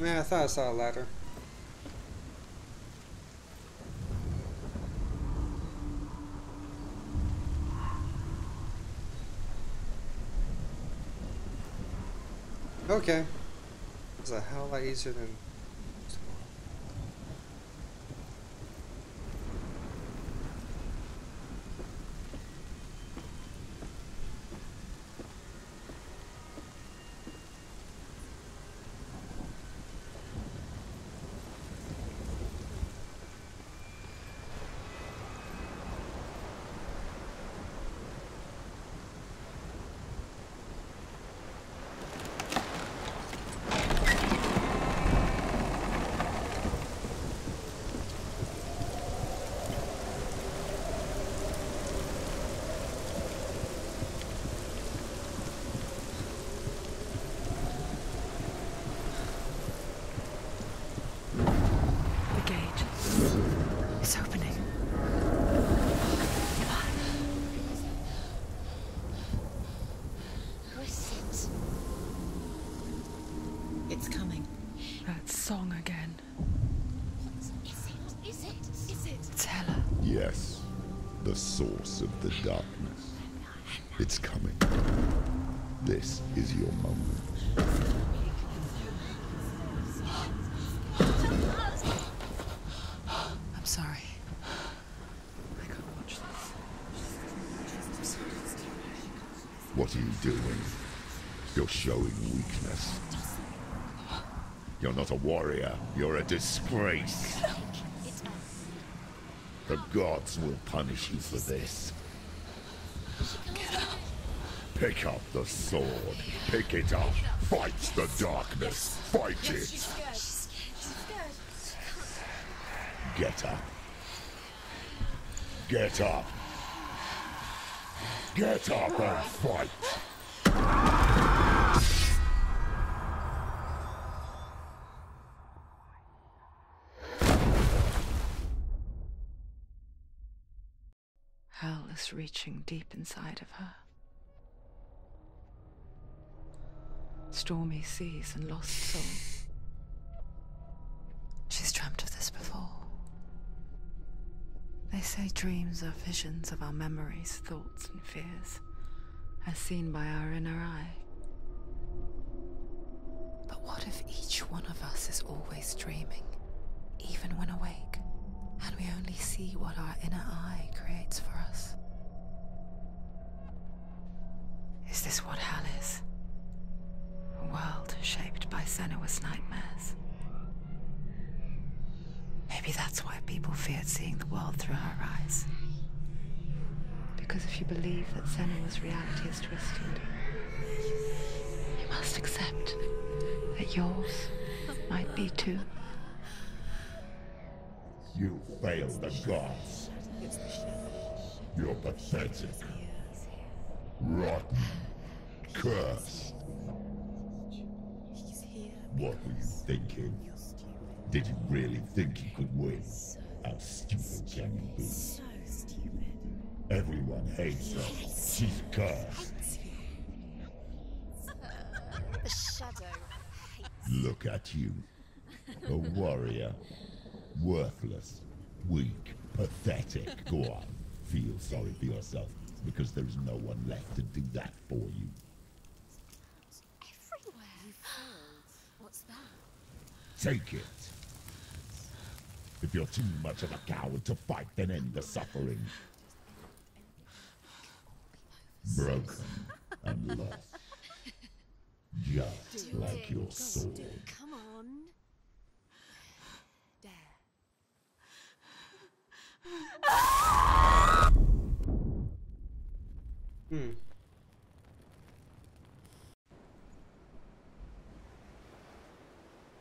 Yeah, I thought I saw a ladder. Okay. It's a hell lot easier than. The gate. It's opening. Who is it? It's coming. That song again. What is it? Is it? Is it? It's Hela. Yes, the source of the darkness. It's coming. This is your moment. I'm sorry. I can't watch this. What are you doing? You're showing weakness. You're not a warrior. You're a disgrace. The gods will punish you for this. Pick up the sword. Pick it up. Fight the darkness. Fight it. Get up. Get up. Get up and fight. Hell is reaching deep inside of her. Stormy seas and lost soul. She's dreamt of this before. They say dreams are visions of our memories, thoughts, and fears, as seen by our inner eye. But what if each one of us is always dreaming, even when awake, and we only see what our inner eye creates for us? Is this what hell is? A world shaped by Senua's nightmares. Maybe that's why people feared seeing the world through her eyes. Because if you believe that Senua's reality is twisted, you must accept that yours might be too. You fail the gods. You're pathetic. Rotten. Cursed. What were you thinking? Did you really think you could win? How stupid can you be? So stupid. Everyone hates her. She's cursed. The shadow hates. Look at you. A warrior. Worthless. Weak. Pathetic. Go on. Feel sorry for yourself, because there is no one left to do that for you. Everywhere. You failed. What's that? Take it. If you're too much of a coward to fight, then end the suffering. Broken and lost. Just like your sword. Come on. Dare.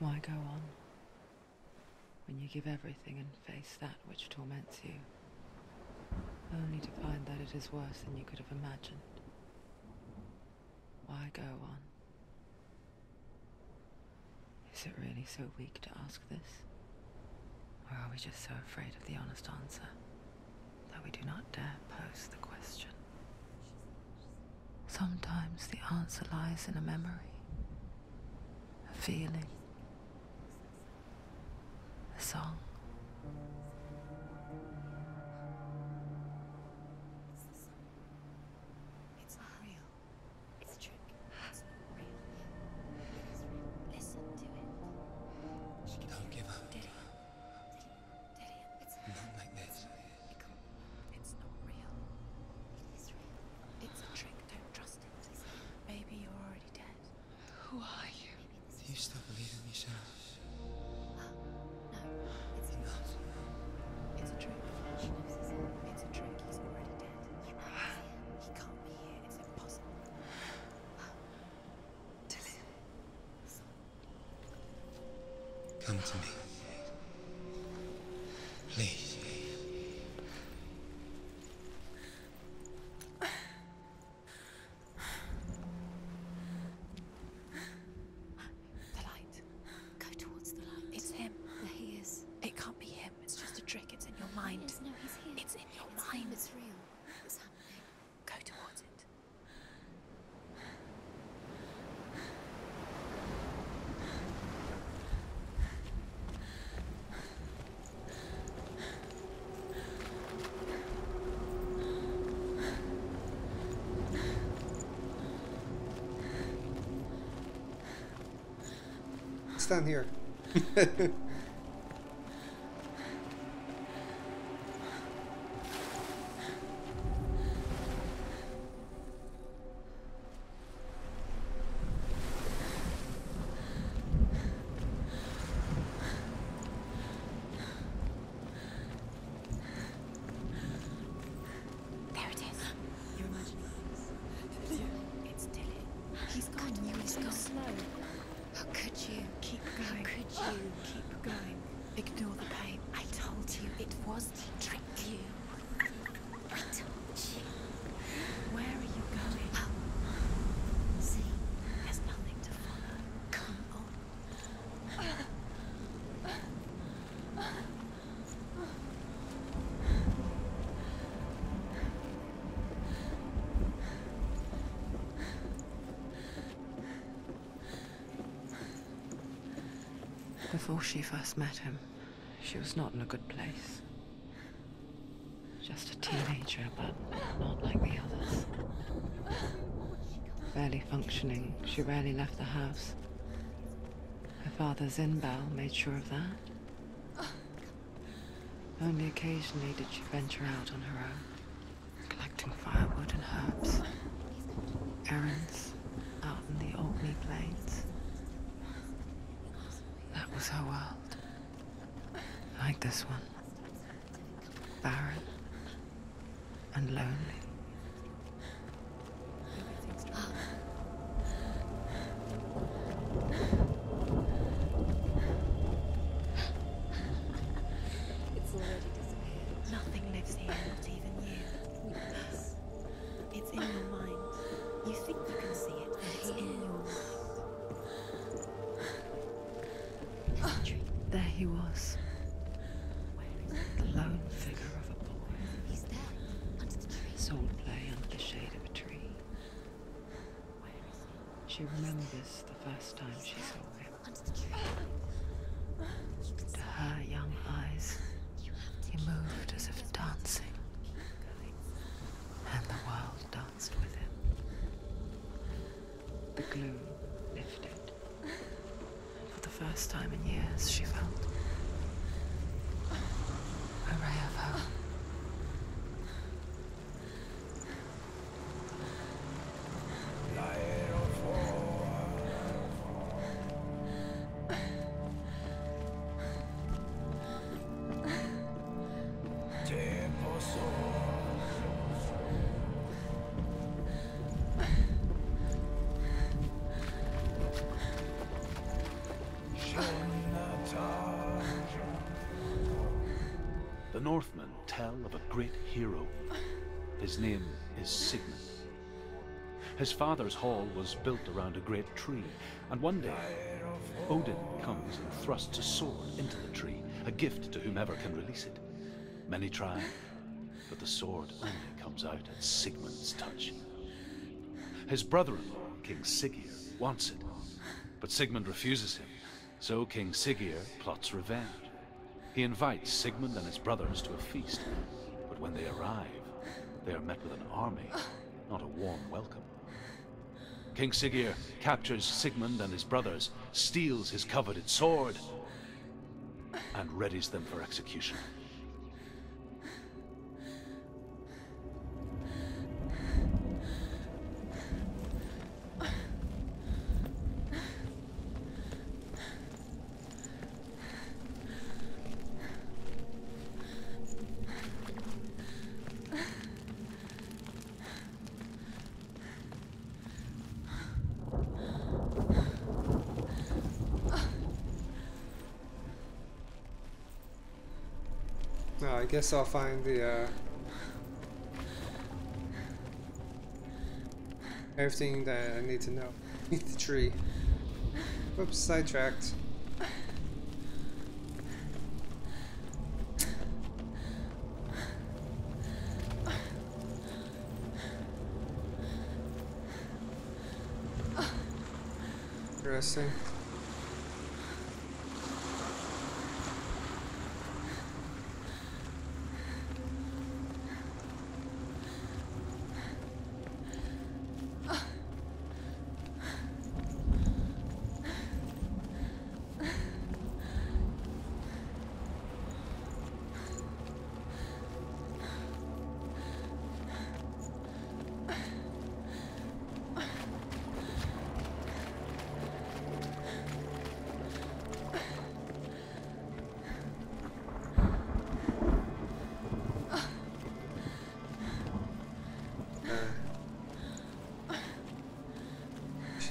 Why go on when you give everything and face that which torments you, only to find that it is worse than you could have imagined? Why go on? Is it really so weak to ask this? Or are we just so afraid of the honest answer that we do not dare pose the question? Sometimes the answer lies in a memory, a feeling, a song. It's not real. It's a trick. It's not real. Come to me. Please. The light. Go towards the light. It's him. There he is. It can't be him. It's just a trick. It's in your mind. Yes, no, he's here. It's in your It's mind. him, it's real. It's happening. Go towards it. It's down here. There it is. You're imagining this. It's Tilly. He's gone. He's gone. Slow. How could you? Keep going. How could you? Keep going. Ignore the pain. I told you it was to trick you. I told you. Where are you going? See, There's nothing to follow. come on. Before she first met him, she was not in a good place. Just a teenager, but not like the others. Barely functioning, she rarely left the house. Her father's in-bell made sure of that. Only occasionally did she venture out on her own, collecting firewood and herbs. Errands out in the Orkney Plains. That was her world. Like this one. Barren and lonely. It's already disappeared. Nothing lives here, not even you. It's in your mind. You think you can see it, but it's in your mind. There he was. The lone figure of a boy. He's there, under the tree. Soul play under the shade of a tree. She remembers the first time she saw him. Under the tree. To her young eyes, he moved as if dancing. And the world danced with him. The gloom lifted. For the first time in years, she felt a ray of hope. The Northmen tell of a great hero. His name is Sigmund. His father's hall was built around a great tree, and one day Odin comes and thrusts a sword into the tree, a gift to whomever can release it. Many try, but the sword only comes out at Sigmund's touch. His brother-in-law, King Siggeir, wants it, but Sigmund refuses him, so King Siggeir plots revenge. He invites Sigmund and his brothers to a feast, but when they arrive, they are met with an army, not a warm welcome. King Siggeir captures Sigmund and his brothers, steals his coveted sword, and readies them for execution. Oh, I guess I'll find the everything that I need to know. Meet the tree. Whoops, sidetracked. Interesting.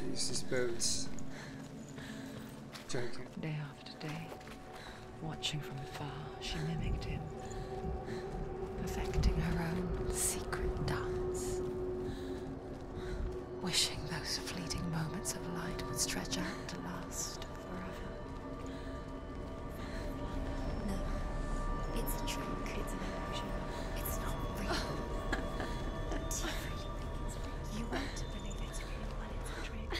These boats. Joking. Day after day, watching from afar, she mimicked him, perfecting her own secret dance, wishing those fleeting moments of light would stretch out to last forever. No, it's a trick. It's an illusion. It's not real. Do you really think it's real? You want to believe it's real when it's a trick.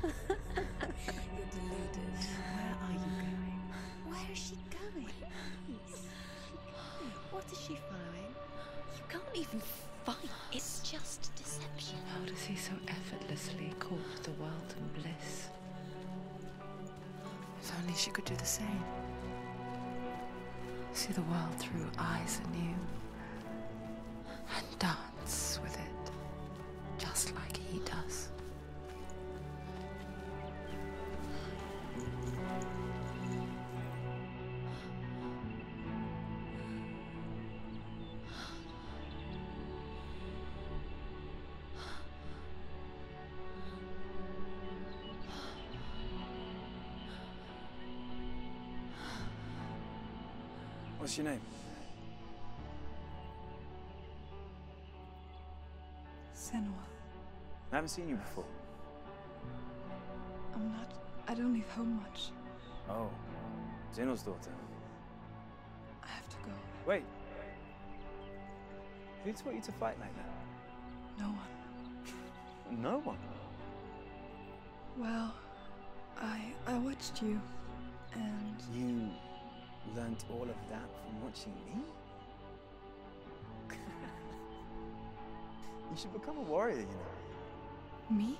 You're deluded. Where are you going? Where is she going? What is she following? You can't even fight. It's just deception. How does he so effortlessly court the world and bliss? If only she could do the same. See the world through eyes anew and dance with it, just like he does. What's your name? Senua. I haven't seen you before. I don't leave home much. Oh, Zeno's daughter. I have to go. Wait. Who taught you to fight like that? No one. No one? Well, I watched you, and You learnt all of that from watching me? You should become a warrior, you know. me?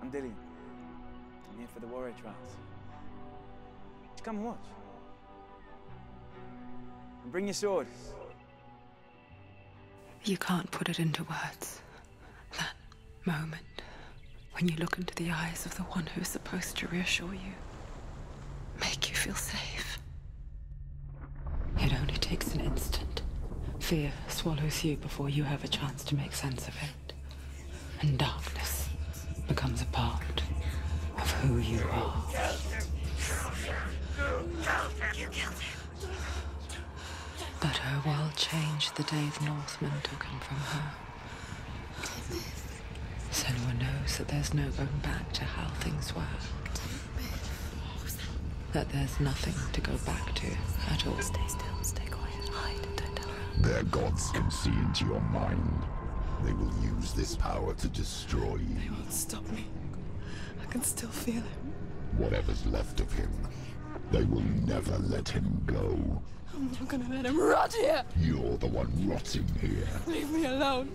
I'm Dillian. I'm here for the warrior trials. Just come and watch. And bring your sword. You can't put it into words. That moment when you look into the eyes of the one who's supposed to reassure you, make you feel safe. It only takes an instant. Fear swallows you before you have a chance to make sense of it. And darkness becomes a part of who you are. You killed him. But her world changed the day the Northmen took him from her. Senua knows that there's no going back to how things were. That there's nothing to go back to at all. Stay still, stay quiet, hide, don't tell her. Their gods can see into your mind. They will use this power to destroy They you. won't stop me. I can still feel him. Whatever's left of him, they will never let him go. I'm not gonna let him rot here. You're the one rotting here. Leave me alone.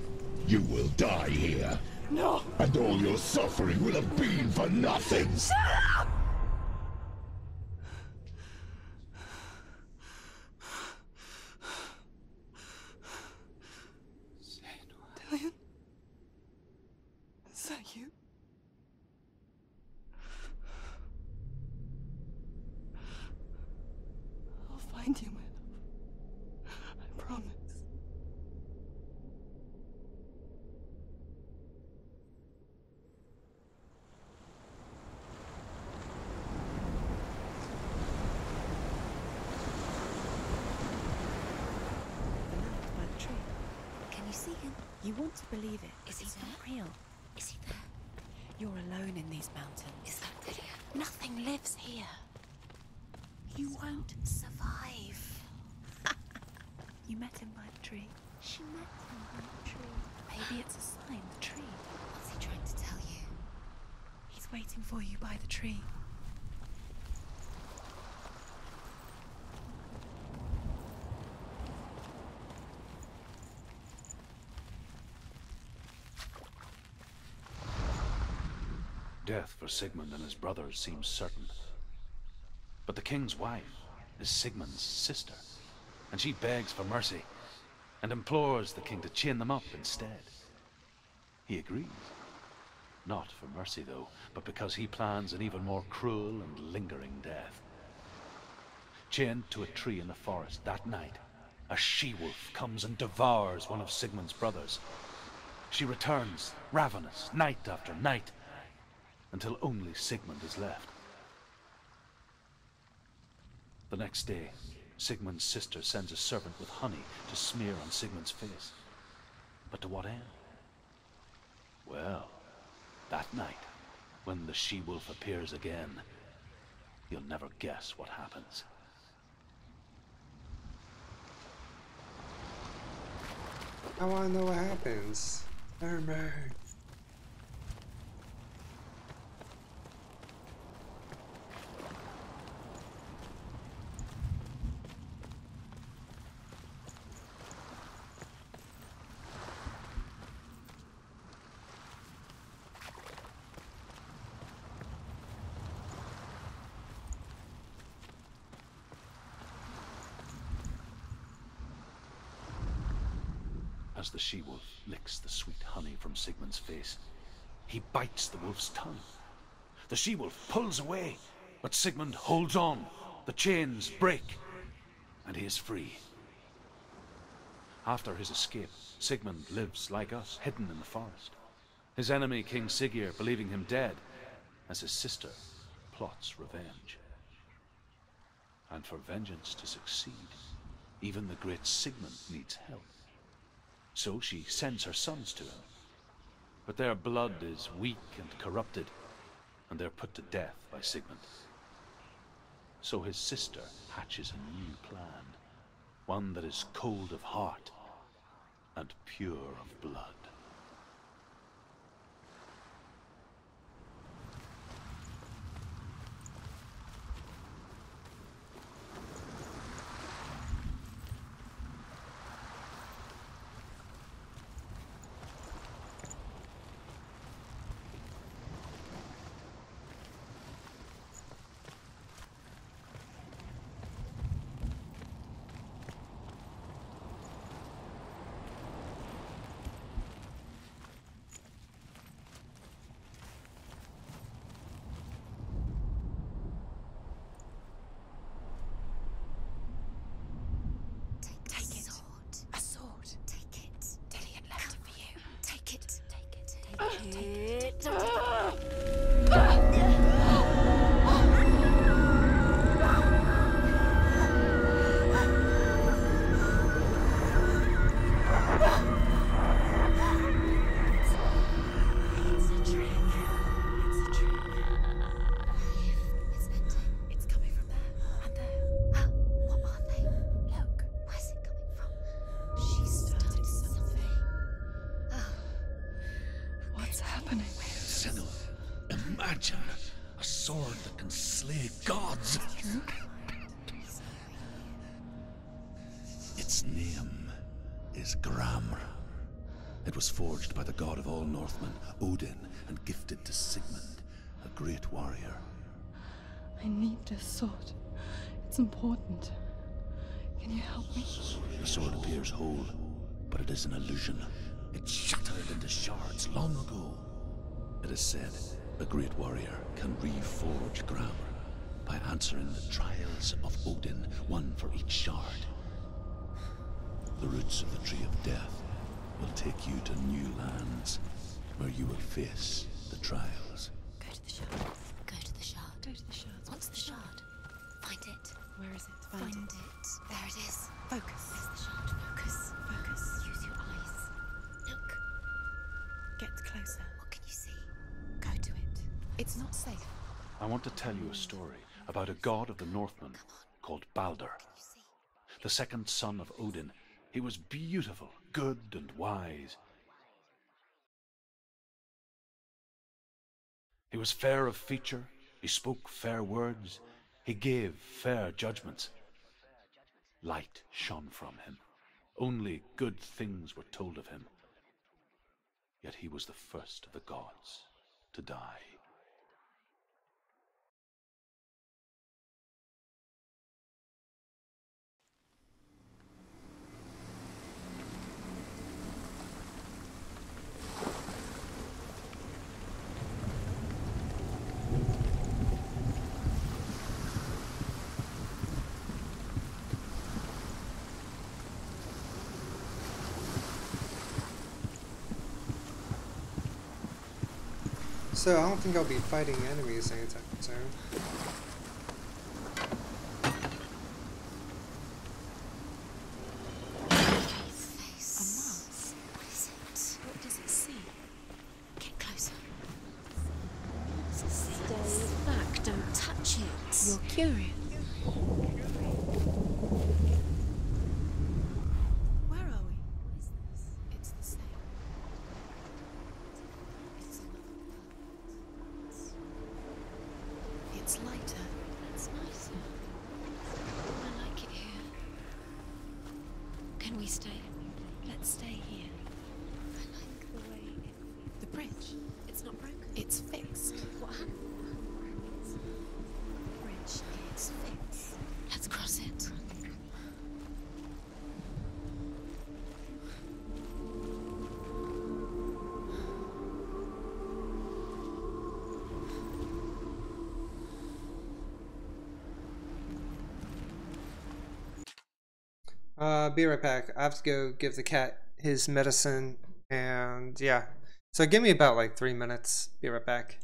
You will die here. No. And all your suffering will have been for nothing. Shut up! Dillian? Is that you? I'll find you, my love. I promise. You see him? You want to believe it. Is he He's there? not real. Is he there? You're alone in these mountains. Is that Delia? Nothing lives here. You won't survive. You met him by the tree. She met him by the tree. Maybe it's a sign, the tree. What's he trying to tell you? He's waiting for you by the tree. Death for Sigmund and his brothers seems certain. But the king's wife is Sigmund's sister, and she begs for mercy and implores the king to chain them up instead. He agrees. Not for mercy, though, but because he plans an even more cruel and lingering death. Chained to a tree in the forest that night, a she-wolf comes and devours one of Sigmund's brothers. She returns, ravenous, night after night, until only Sigmund is left. The next day, Sigmund's sister sends a servant with honey to smear on Sigmund's face. But to what end? Well, that night, when the she-wolf appears again, you'll never guess what happens. I wanna know what happens. Mermaid. As the she-wolf licks the sweet honey from Sigmund's face, he bites the wolf's tongue. The she-wolf pulls away, but Sigmund holds on. The chains break, and he is free. After his escape, Sigmund lives like us, hidden in the forest. His enemy, King Siggeir, believing him dead, as his sister plots revenge. And for vengeance to succeed, even the great Sigmund needs help. So she sends her sons to him. But their blood is weak and corrupted, and they're put to death by Sigmund. So his sister hatches a new plan, one that is cold of heart and pure of blood. Imagine a sword that can slay gods. Its name is Gramr. It was forged by the god of all Northmen, Odin, and gifted to Sigmund, a great warrior. I need this sword. It's important. Can you help me? The sword appears whole, but it is an illusion. It shattered into shards long ago. It is said a great warrior can reforge Gramr by answering the trials of Odin, one for each shard. The roots of the Tree of Death will take you to new lands where you will face the trials. Go to the shard. Go to the shard. Go to the shard. What's the shard? Find it. Where is it? Find it. There it is. Focus. Where's the shard? Focus. Focus. Use your eyes. not safe. I want to tell you a story about a god of the Northmen called Balder. The second son of Odin. He was beautiful, good, and wise. He was fair of feature, he spoke fair words, he gave fair judgments. Light shone from him. Only good things were told of him. Yet he was the first of the gods to die. So I don't think I'll be fighting enemies anytime soon. A mask. What is it? What does it see? Get closer. Stay back. Don't touch it. You're curious. Where are we? What is this? It's the same. It's another world. It's lighter. It's nicer. I like it here. Can we stay? Let's stay here. I like the way it... The bridge. It's not broken. It's fixed. What happened? The bridge is fixed. Let's cross it. Be right back. I have to go give the cat his medicine, and yeah. So give me about like 3 minutes. Be right back.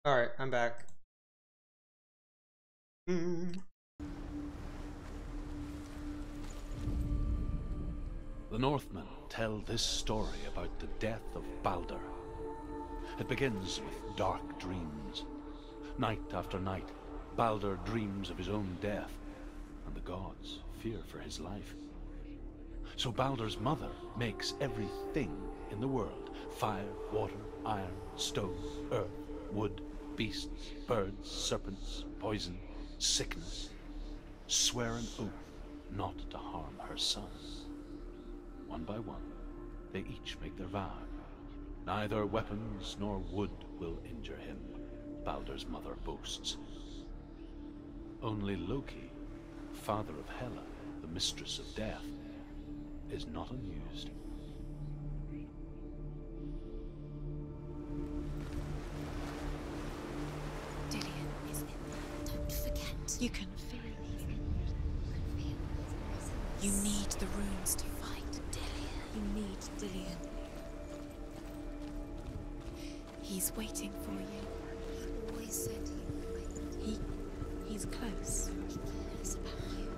All right, I'm back. The Northmen tell this story about the death of Balder. It begins with dark dreams. Night after night, Balder dreams of his own death, and the gods fear for his life. So Balder's mother makes everything in the world: fire, water, iron, stone, earth, wood, beasts, birds, serpents, poison, sickness, swear an oath not to harm her son. One by one, they each make their vow. Neither weapons nor wood will injure him, Balder's mother boasts. Only Loki, father of Hela, the mistress of death, is not amused. Dillion is in there. Don't forget. You can feel it. You need the runes to fight Dillion. You need Dillion. He's waiting for you. He always said he would wait. He's close. He cares about you.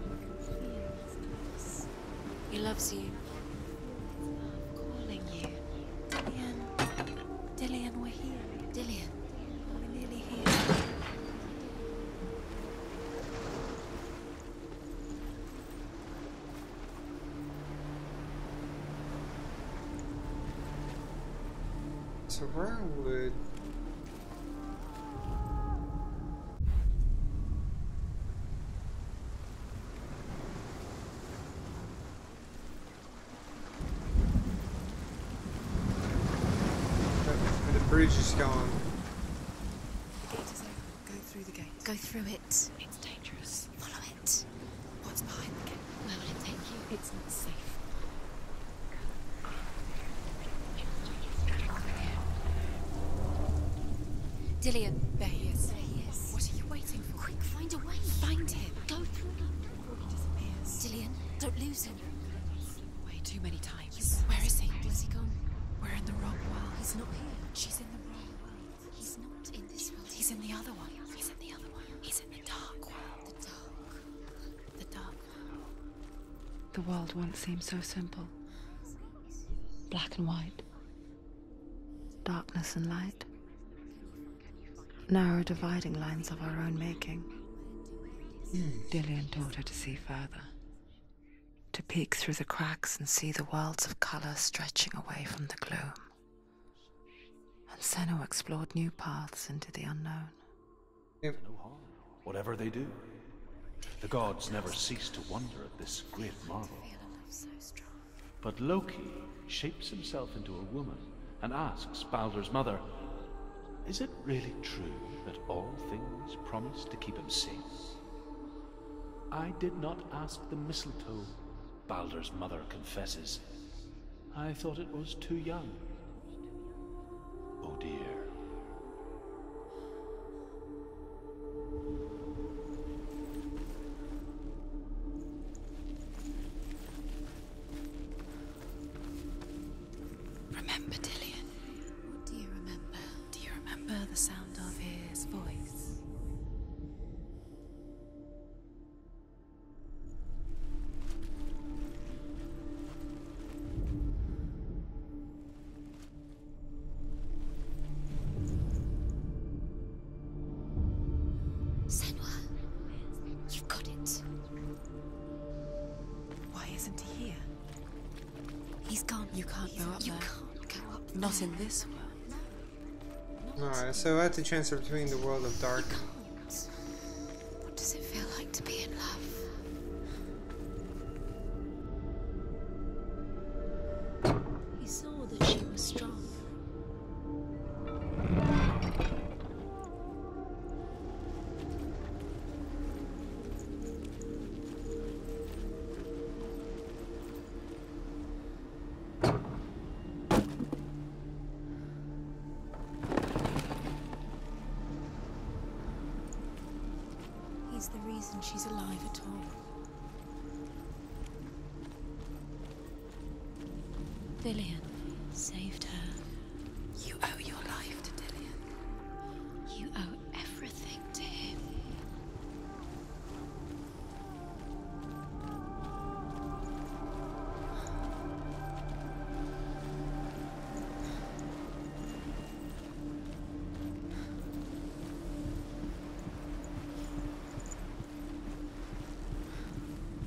He loves you. Calling you. Dillion. Dillion, we're here. Dillion. We're nearly here. So where would... The bridge is gone. The gate is open. Go through the gate. Go through it. It's dangerous. Follow it. What's behind the gate? Where will it take you? It's not safe. Dillion. There he is. There he is. What are you waiting for? Quick, find a way. Find him. Go through him before he disappears. Dillion, don't lose him. Way too many times. Where is he? Where's he gone? We're in the wrong world. He's not here. She's in the wrong world. He's not in this world. He's in the other one. He's in the other one. He's in the dark world. The dark. The dark world. The world once seemed so simple. Black and white. Darkness and light. Narrow dividing lines of our own making. Dillion taught her to see further. To peek through the cracks and see the worlds of colour stretching away from the gloom. And Senna explored new paths into the unknown. No harm, whatever they do. The gods never cease to wonder at this great marvel. But Loki shapes himself into a woman and asks Baldur's mother, is it really true that all things promise to keep him safe? I did not ask the mistletoe, Baldur's mother confesses. I thought it was too young. Oh dear. Remember Dillion. What do you remember? Do you remember the sound of his voice? Senwa, you've got it. Why isn't he here? He's gone. You can't go up there. You can't go up there. Not in this world. Alright, so I had to transfer between the world of dark. What does it feel like to be in love? He saw that she was strong. He's the reason she's alive at all. Dillion saved her. You owe your life to Dillion. You owe everything to him.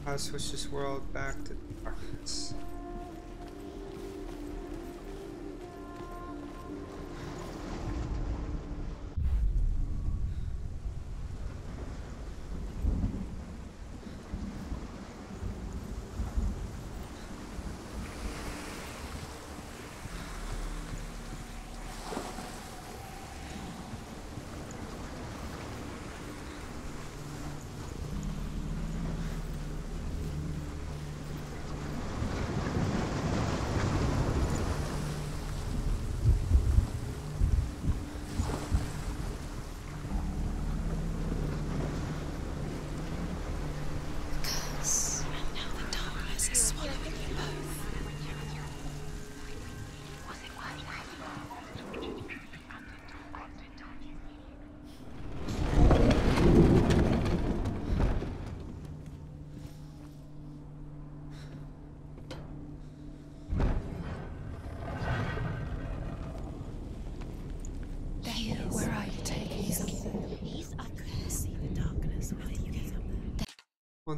I'll switch this world back to darkness.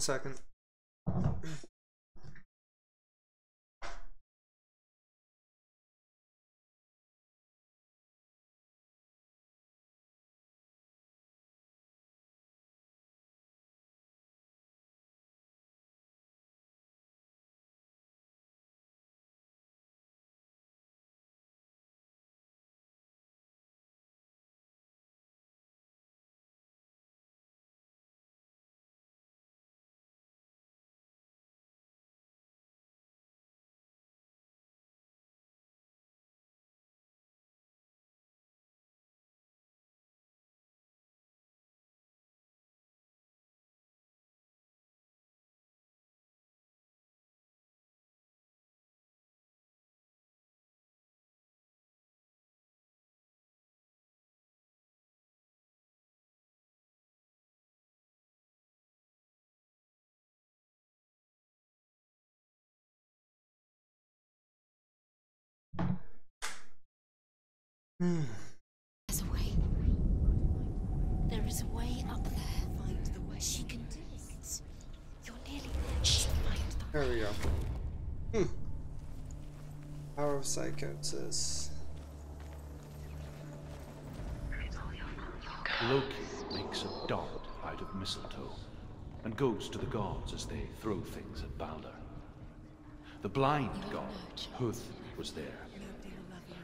second. There's a way. There is a way up there. Find the way. She can do it. You're nearly there. Shh, find the There we go. Power of psychosis. Loki makes a dart out of mistletoe and goes to the gods as they throw things at Balder. The blind god, Huth, was there.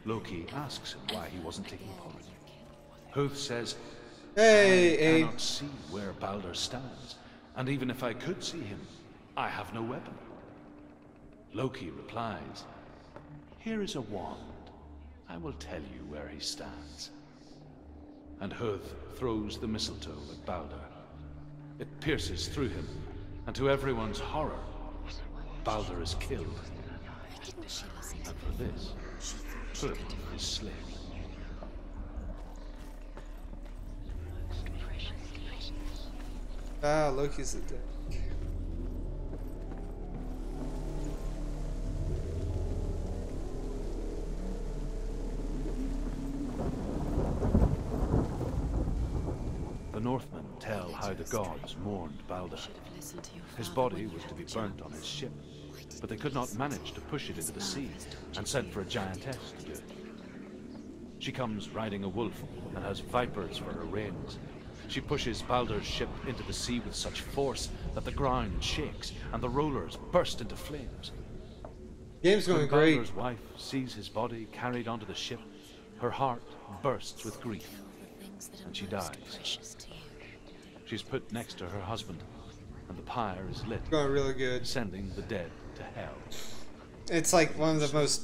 Loki asks him why he wasn't taking part. Huth says, I cannot see where Balder stands, and even if I could see him, I have no weapon. Loki replies, here is a wand. I will tell you where he stands. And Huth throws the mistletoe at Balder. It pierces through him, and to everyone's horror, Balder is killed. And for this, Huth is slain. Ah, Loki's a dick. The Northmen tell how the gods mourned Balder. His body was to be burnt on his ship, but they could not manage to push it into the sea and sent for a giantess to do it. She comes riding a wolf and has vipers for her reins. She pushes Balder's ship into the sea with such force that the ground shakes and the rollers burst into flames. Game's going when great. Balder's wife sees his body carried onto the ship, her heart bursts with grief, and she dies. She's put next to her husband, and the pyre is lit, Going really good. sending the dead to hell. It's like one of the most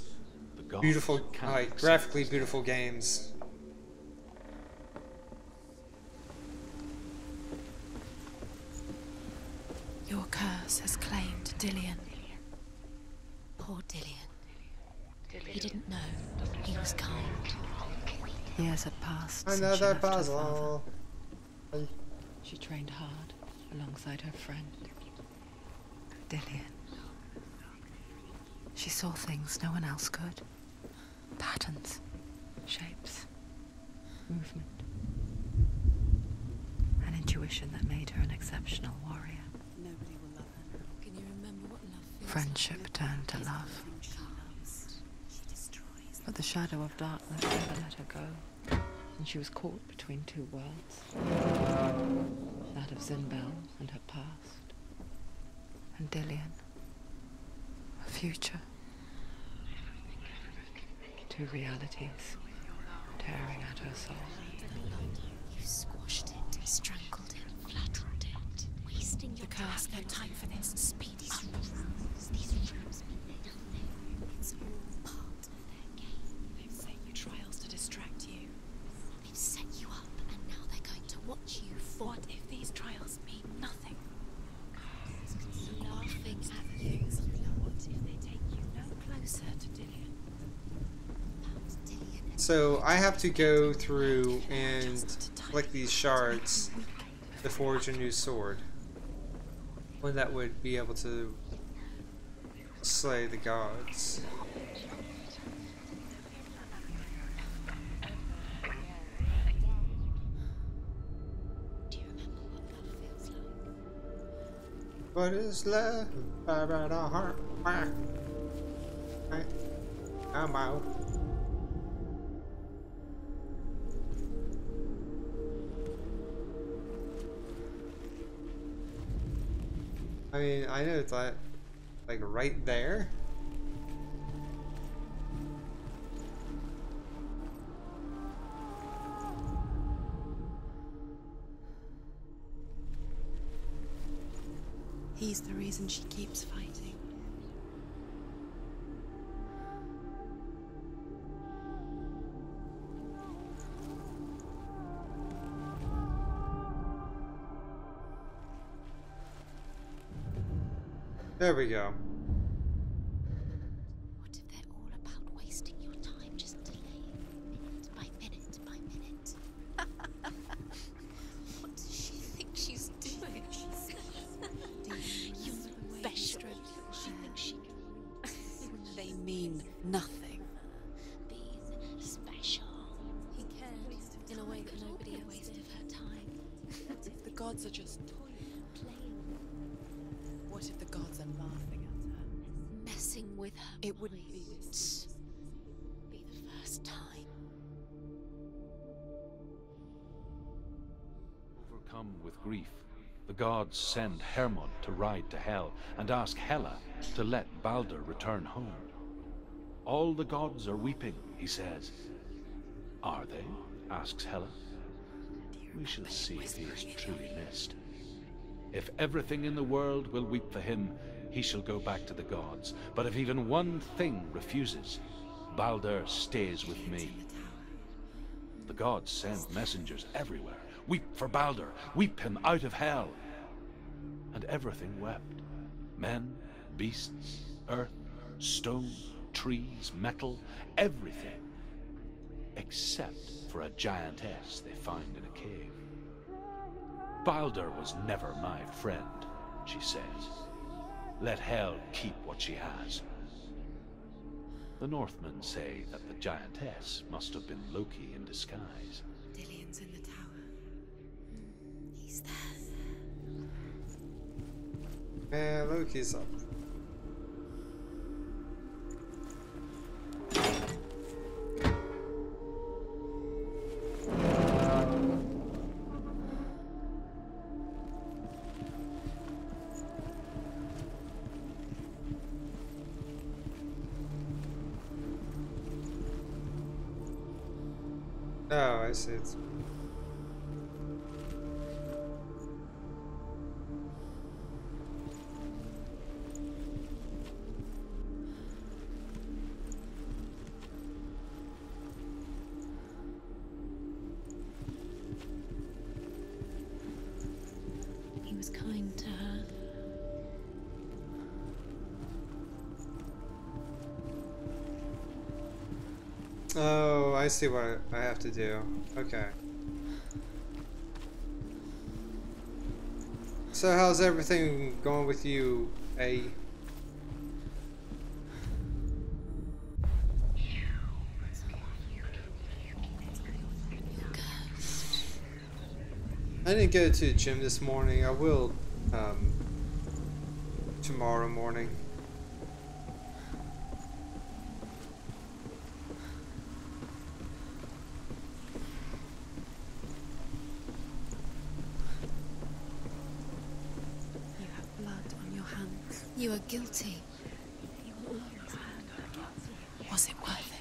gods beautiful, can't like accept graphically this. beautiful games. Your curse has claimed Dillion. Poor Dillion. He didn't know. He was kind. Years had passed since she Another left her puzzle. father. She trained hard alongside her friend, Dillion. She saw things no one else could. Patterns, shapes, movement. An intuition that made her an exceptional warrior. Nobody will love her now. Can you remember what love feels Friendship turned to love. She loves. She destroys. But the shadow of darkness never let her go, and she was caught between two worlds. That of Zinbel and her past, and Dillion, her future. Two realities tearing at her soul. You squashed it, strangled it, flattened it, wasting your curse. No time for this. Speed up. These rooms mean nothing. It's all part of their game. They've set you trials to distract you. They've set you up, and now they're going to watch you fall. What if these trials mean nothing? Laughing at you. What if they take you no closer to Dillion? So I have to go through and collect these shards to forge a new sword. One that would be able to slay the gods. Do you remember what love feels like? What is love about a heart? I'm out. I mean, I know it's like right there. He's the reason she keeps fighting. There we go. What if they're all about wasting your time, just delaying minute by minute by minute? What does she think she's doing? You're special. She thinks she can. They mean nothing. Being special. He cares in a way that nobody else wasted her time. What if the gods are just playing? What if the gods are laughing at her? Messing with her. It wouldn't be this. Be the first time. Overcome with grief, the gods send Hermod to ride to Hell and ask Hela to let Balder return home. All the gods are weeping, he says. Are they? Asks Hela. We shall see if he is truly missed. If everything in the world will weep for him, he shall go back to the gods. But if even one thing refuses, Balder stays with me. The gods send messengers everywhere. Weep for Balder, weep him out of Hell. And everything wept. Men, beasts, earth, stone, trees, metal, everything. Except for a giantess they find in a cave. Balder was never my friend, she says. Let Hel keep what she has. The Northmen say that the giantess must have been Loki in disguise. Dillion's in the tower. He's there. Man, Loki's up. Oh, I see. It's... He was kind to her. Oh, I see what I have to do. Okay. So how's everything going with you, A? I didn't go to the gym this morning. I will tomorrow morning. You have blood on your hands. You are guilty. Was it worth it?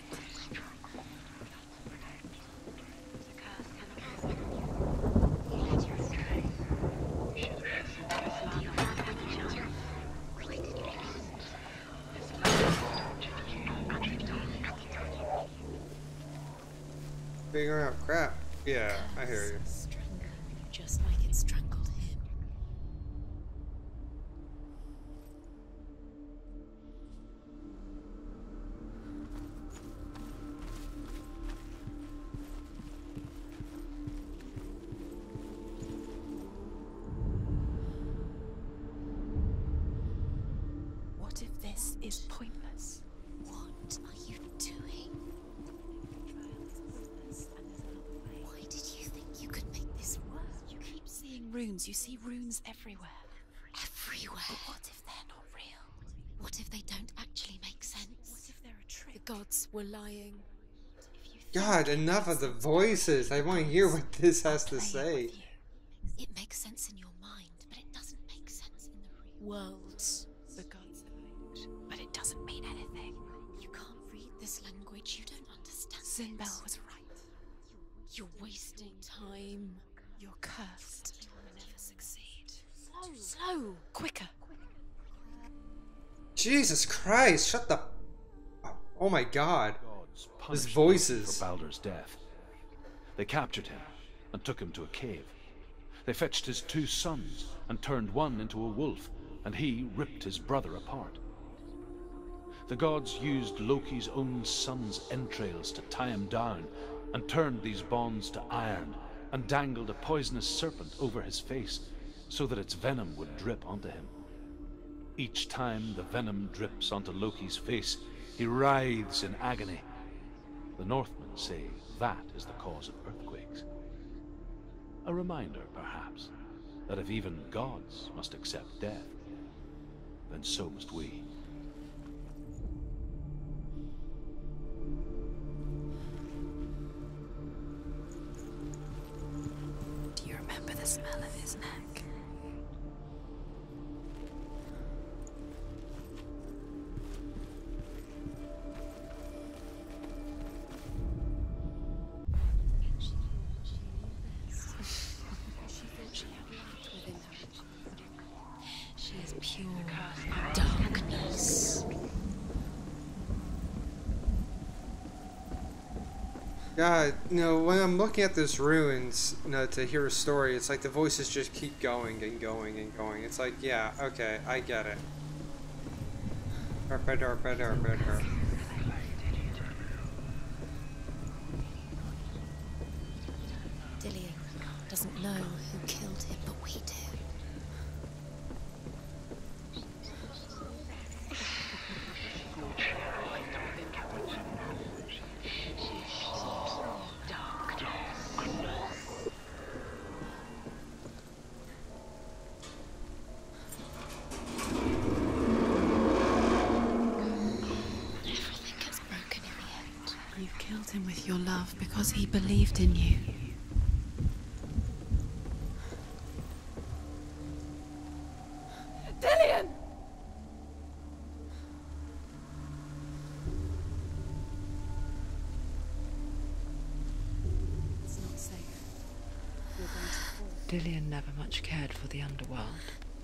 Figuring out crap. Yeah, I hear you. Strangled you just like it strangled him. What if this is pointless? What are you doing? Why did you think you could make this work? You keep seeing runes. You see runes everywhere. Everywhere. But what if they're not real? What if they don't actually make sense? What if they're a trick? The gods were lying. God, enough of the voices. I want to hear what this has to say. It makes sense in your mind, but it doesn't make sense in the real world. The gods lied, but it doesn't mean anything. You can't read this language. You don't understand. Sinbel was right. You're wasting time. You're cursed. You will never succeed. Slow. Quicker. Jesus Christ, shut the... Oh my God. His voices. For Baldur's death. They captured him and took him to a cave. They fetched his 2 sons and turned one into a wolf, and he ripped his brother apart. The gods used Loki's own son's entrails to tie him down, and turned these bonds to iron, and dangled a poisonous serpent over his face, so that its venom would drip onto him. Each time the venom drips onto Loki's face, he writhes in agony. The Northmen say that is the cause of earthquakes. A reminder, perhaps, that if even gods must accept death, then so must we. Do you remember the smell of his neck? She is pure darkness. God, you know, when I'm looking at this ruins, you know, to hear a story, it's like the voices just keep going and going and going. It's like, yeah, okay, I get it. Dillian doesn't know who killed him, but we do. Everything gets broken in the end. You killed him with your love because he believed in you. Dillian! It's not safe. You're going to fall. Dillian never much cared for the underworld,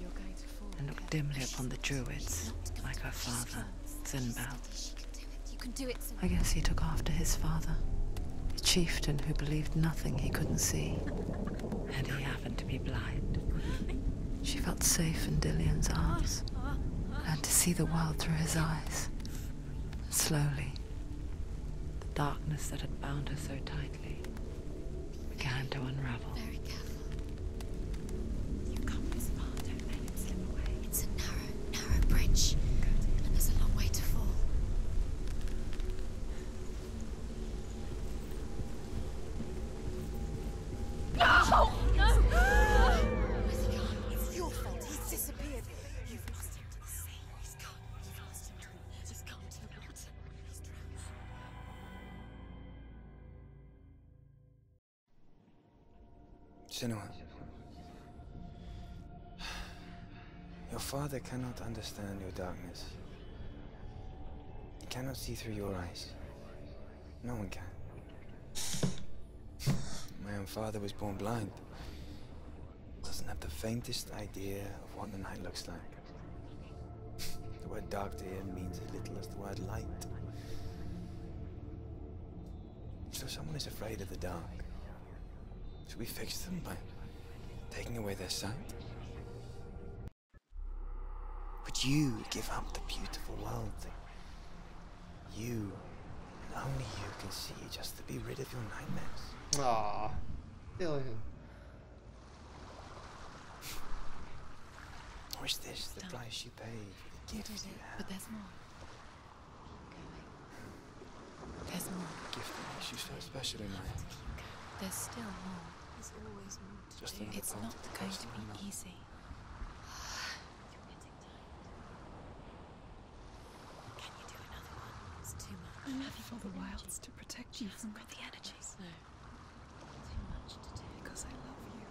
You're going to fall. and looked dimly upon the druids, like her father, Sinbel. You can do it. I guess he took after his father, a chieftain who believed nothing he couldn't see, and he happened to be blind. She felt safe in Dillian's arms, learned to see the world through his eyes. Slowly, the darkness that had bound her so tightly began to unravel. Very careful. You come this far, don't let it slip away. It's a narrow bridge. And there's a long way to fall. No! Where's he gone? It's your fault. He's disappeared. You've lost him to the sea. He's gone. You've lost him to the... He's gone to the water. He's drowned. Senua, your father cannot understand your darkness. He cannot see through your eyes. No one can. My own father was born blind. Doesn't have the faintest idea of what the night looks like. The word dark to him means as little as the word light. So someone is afraid of the dark. Should we fix them by taking away their sight? Would you give up the beautiful world that you, and only you, can see just to be rid of your nightmares? Aww. Dillian. Or is this the price you pay for the You did gift you it, have? but there's more. There's more. The gift that makes you so special in my eyes. There's still more. There's always more to Just do. another It's part not of the going to person I be know. easy. You're getting I left all the wilds to protect you from the energies. No. Too much to do. Because I love you.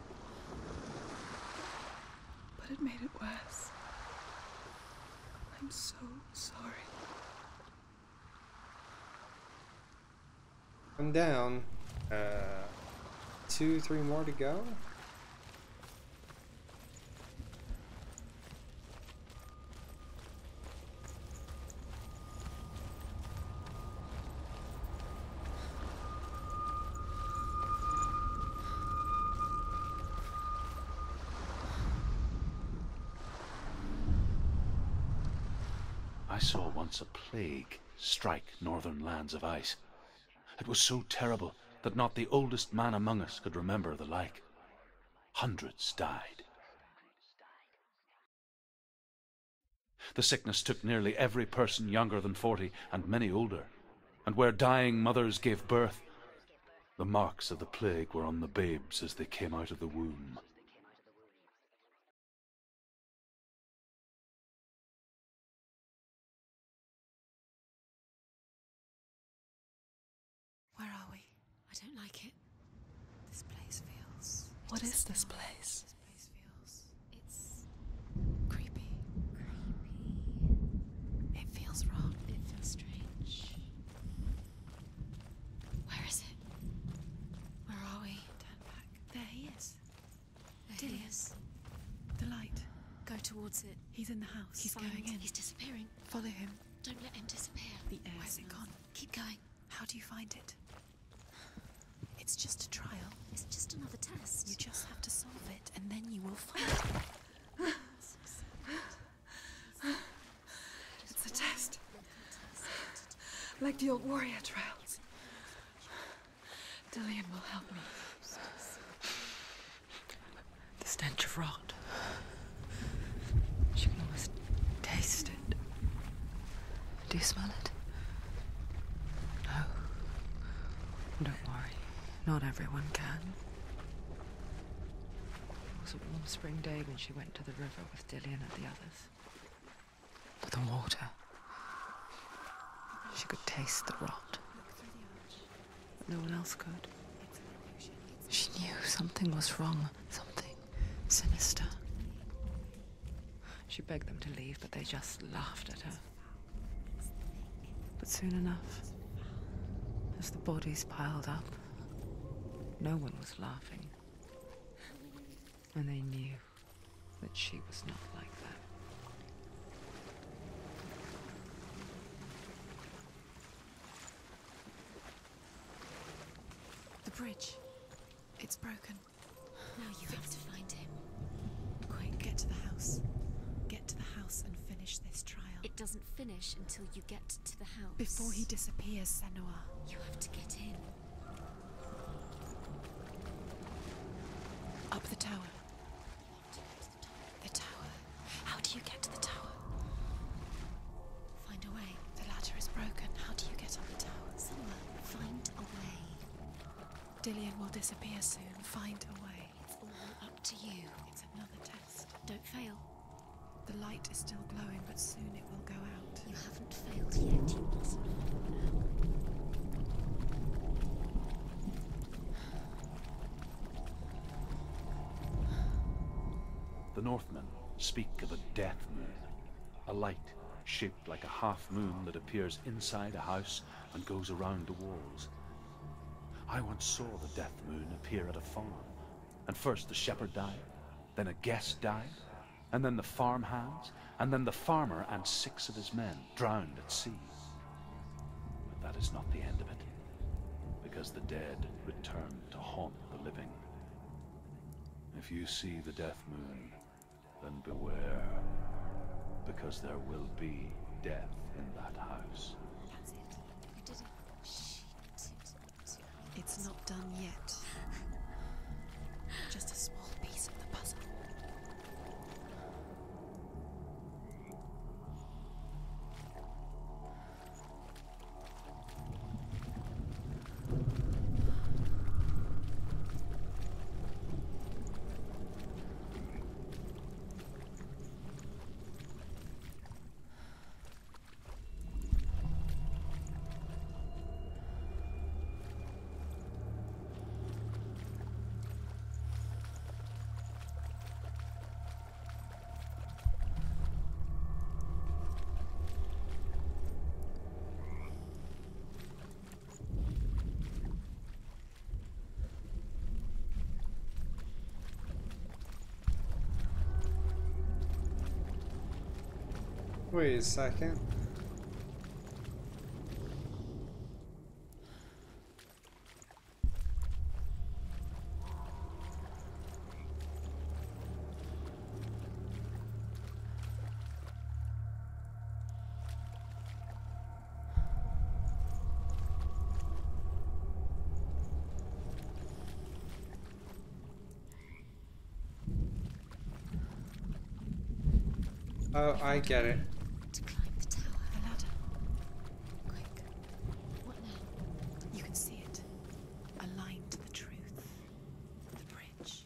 But it made it worse. I'm so sorry. I'm down. 2, 3 more to go. I saw once a plague strike northern lands of ice. It was so terrible that not the oldest man among us could remember the like. Hundreds died. The sickness took nearly every person younger than 40 and many older, and where dying mothers gave birth, the marks of the plague were on the babes as they came out of the womb. Where are we? I don't like it. This place feels... What is this place? This place feels... It's... creepy. It feels wrong. It feels strange. Where is it? Where are we? Turn back. There he is. There he is. The light. Go towards it. He's in the house. He's Find- going in. He's disappearing. Follow him. Don't let him disappear. The air. Where's it gone? Keep going. How do you find it? It's just a trial. It's just another test. You just have to solve it, and then you will find it. It's a test. Like the old warrior trials. Dillian will help me. The stench of rot. She can almost taste it. Do you smell it? No. Don't worry. Not everyone can. It was a warm spring day when she went to the river with Dillian and the others. But the water. She could taste the rot. But no one else could. She knew something was wrong. Something sinister. She begged them to leave, but they just laughed at her. But soon enough, as the bodies piled up, no one was laughing. And they knew that she was not like that. The bridge. It's broken. Now you have to find him. Quick, get to the house. Get to the house and finish this trial. It doesn't finish until you get to the house. Before he disappears, Senua. You have to get in. Up the tower. The tower. How do you get to the tower? Find a way. The ladder is broken. How do you get up the tower? Somewhere. Find a way. Dillian will disappear soon. Find a way. It's all up to you. It's another test. Don't fail. The light is still glowing, but soon it will go out. You haven't failed yet. You mustn't fail now. The Northmen speak of a death moon, a light shaped like a half moon that appears inside a house and goes around the walls. I once saw the death moon appear at a farm, and first the shepherd died, then a guest died, and then the farm hands, and then the farmer and 6 of his men drowned at sea. But that is not the end of it, because the dead return to haunt the living. If you see the death moon, then beware, because there will be death in that house. That's it. You did it. Shh. It's not done yet. Just a small piece of the puzzle. Wait a second. Oh, I get it. To climb the tower. The ladder. Quick. What now? You can see it. A line to the truth. The bridge.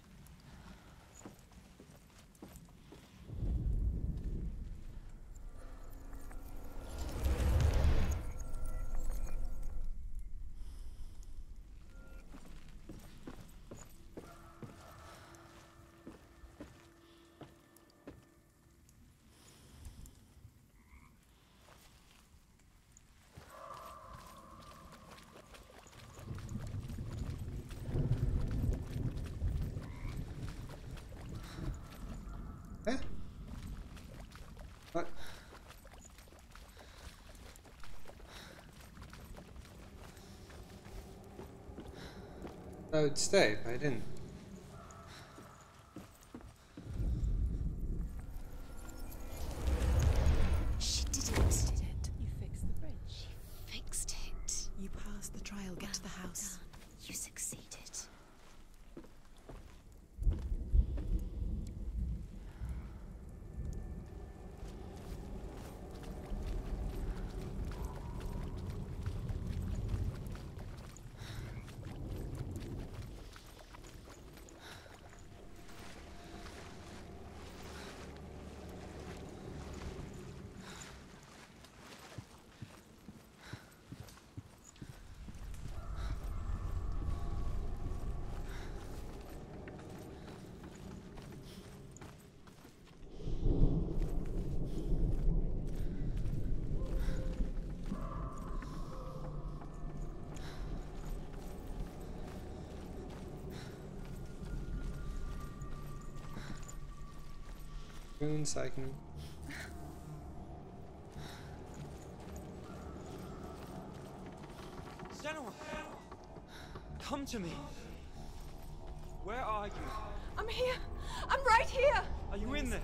Eh? What? I would stay, but I didn't. She did it. You fixed the bridge. She fixed it. You passed the trial. Get to the house. Done. You succeeded. Moon cycling. Senua! Come to me! Where are you? I'm here! I'm right here! Are you in there?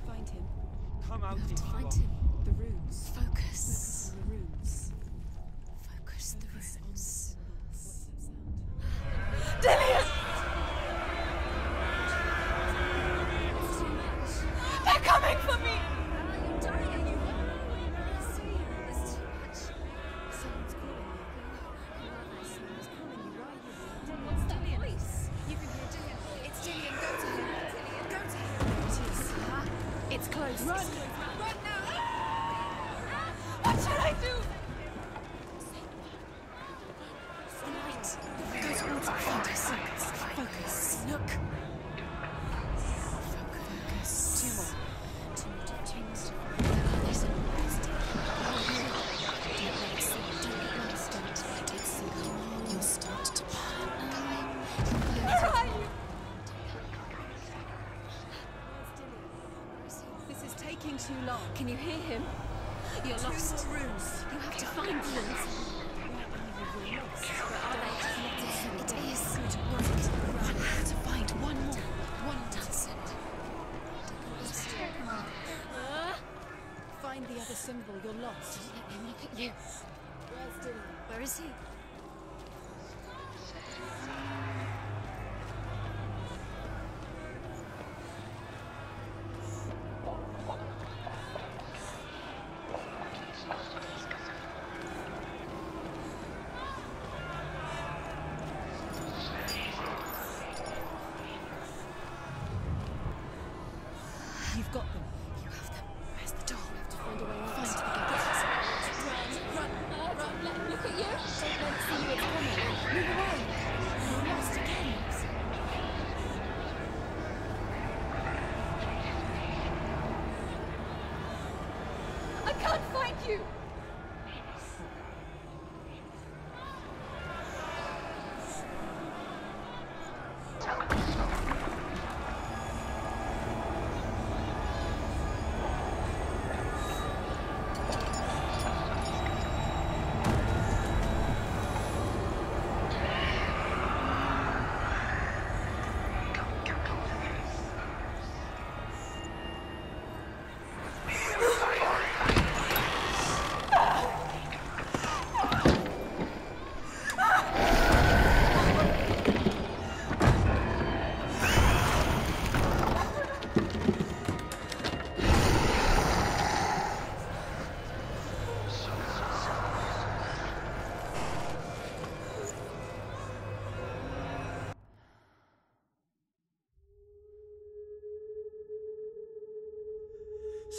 Find him. Come out You have if to you find are. him. The runes. Focus. The runes. Focus the runes. What's that sound? Dillian! They're coming for me! You're dying. I see. There's too much. Someone's calling you. Who are they? Someone's calling you. Why are you? What's that voice? You can hear Dillian. It's Dillian. Go to him. Dillian, go to him. It is. It's close. Run! Run now! What should I do? The light. Go towards it. Focus. Focus. Look. Focus. Two more. Two more. Where are they? Don't let it see. Don't let it see. You'll start to burn. Where are you? This is taking too long. Can you hear him? You're lost. Two more rooms. You have to find them. Where are they? It is. Good work. Run. To find one more. One dozen. Find the other symbol. You're lost. Let him look at you. Where's Dillian? Where is he? You've got them. You have them. Where's the door? You have to find a way out. Find the Run, run, run. Let him look at you. Don't let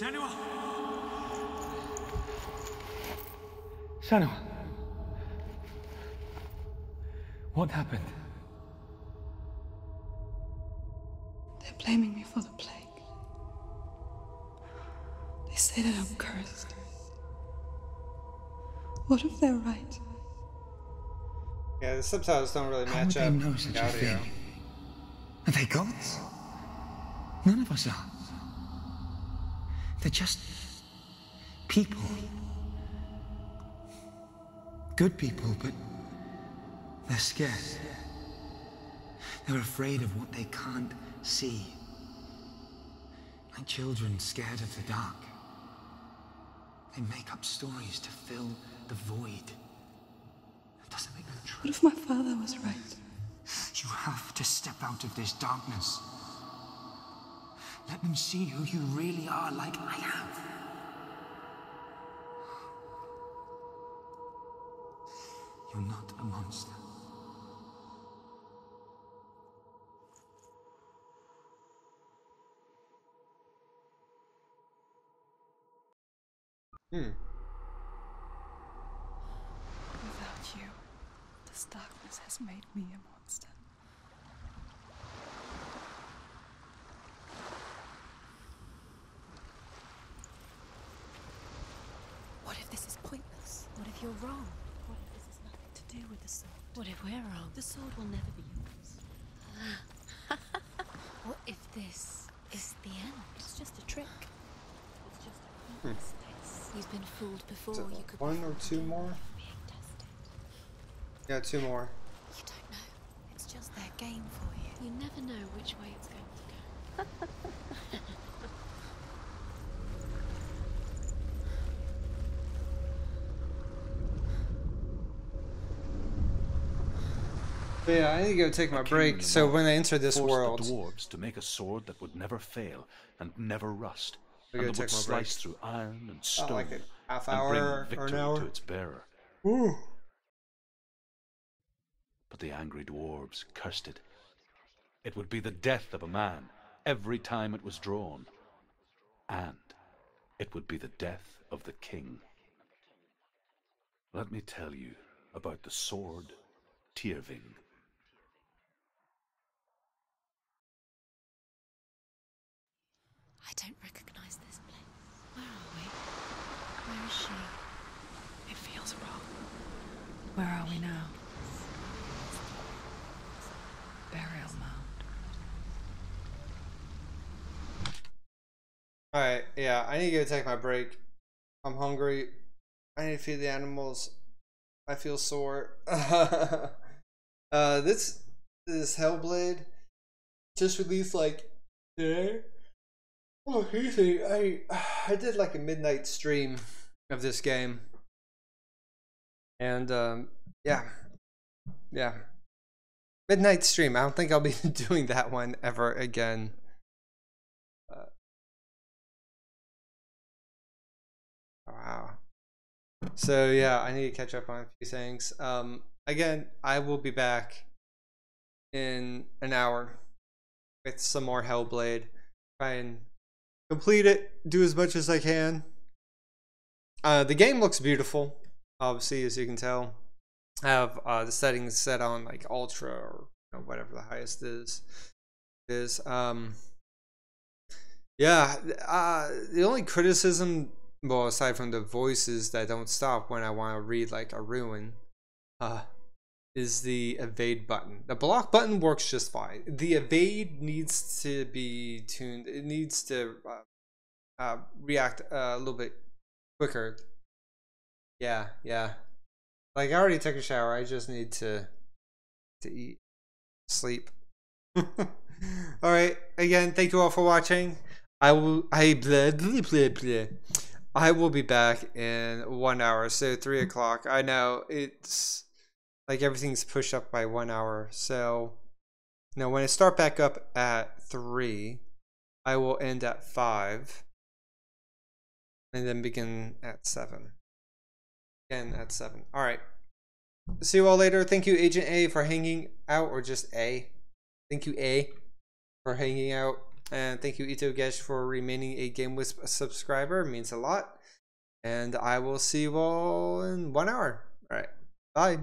Senua! Senua! What happened? They're blaming me for the plague. They say that I'm cursed. What if they're right? Yeah, the subtitles don't really How match would up. they know such a audio. thing? Are they gods? None of us are. They're just people. Good people, but they're scared. They're afraid of what they can't see. Like children scared of the dark. They make up stories to fill the void. That doesn't make them true. What if my father was right? You have to step out of this darkness. Let them see who you really are, like I have. You're not a monster. Without you, this darkness has made me a monster. What if this is pointless? What if you're wrong? What if this has nothing to do with the sword? What if we're wrong? The sword will never be yours. What if this is the end? It's just a trick. It's just a pointless test. You've been fooled before. You could One or two more? being tested. Yeah, two more. You don't know. It's just their game for you. You never know which way it's going to go. But yeah, I need to go take my break. So when I enter this world, the dwarves to make a sword that would never fail and never rust, I and gotta that would take my break. slice through iron and stone, like a half and hour bring or an victory hour. to its bearer. Ooh. But the angry dwarves cursed it. It would be the death of a man every time it was drawn, and it would be the death of the king. Let me tell you about the sword Tyrving. I don't recognize this place. Where are we? Where is she? It feels wrong. Where are we now? Burial mound. Alright, yeah, I need to go take my break. I'm hungry. I need to feed the animals. I feel sore. This Hellblade just released like today. Oh, excuse me. I did like a midnight stream of this game. And yeah. Midnight stream. I don't think I'll be doing that one ever again. Wow. So yeah, I need to catch up on a few things. Again, I will be back in an hour with some more Hellblade. Try and complete it, do as much as I can. The game looks beautiful, obviously, as you can tell. I have the settings set on like ultra or whatever the highest is. Yeah, the only criticism, well, aside from the voices that don't stop when I want to read like a ruin, is the evade button. The block button works just fine. The evade needs to be tuned. It needs to react a little bit quicker. Yeah. Like I already took a shower. I just need to eat, sleep. All right. Again, thank you all for watching. I will be back in 1 hour, so 3 o'clock. I know it's like everything's pushed up by 1 hour. So when I start back up at 3, I will end at 5 and then begin at 7. Again at 7. All right. See you all later. Thank you, Agent A, for hanging out, or just A. Thank you, A, for hanging out. And thank you, Ito Gesh, for remaining a Game Wisp subscriber. It means a lot. And I will see you all in 1 hour. All right. Bye.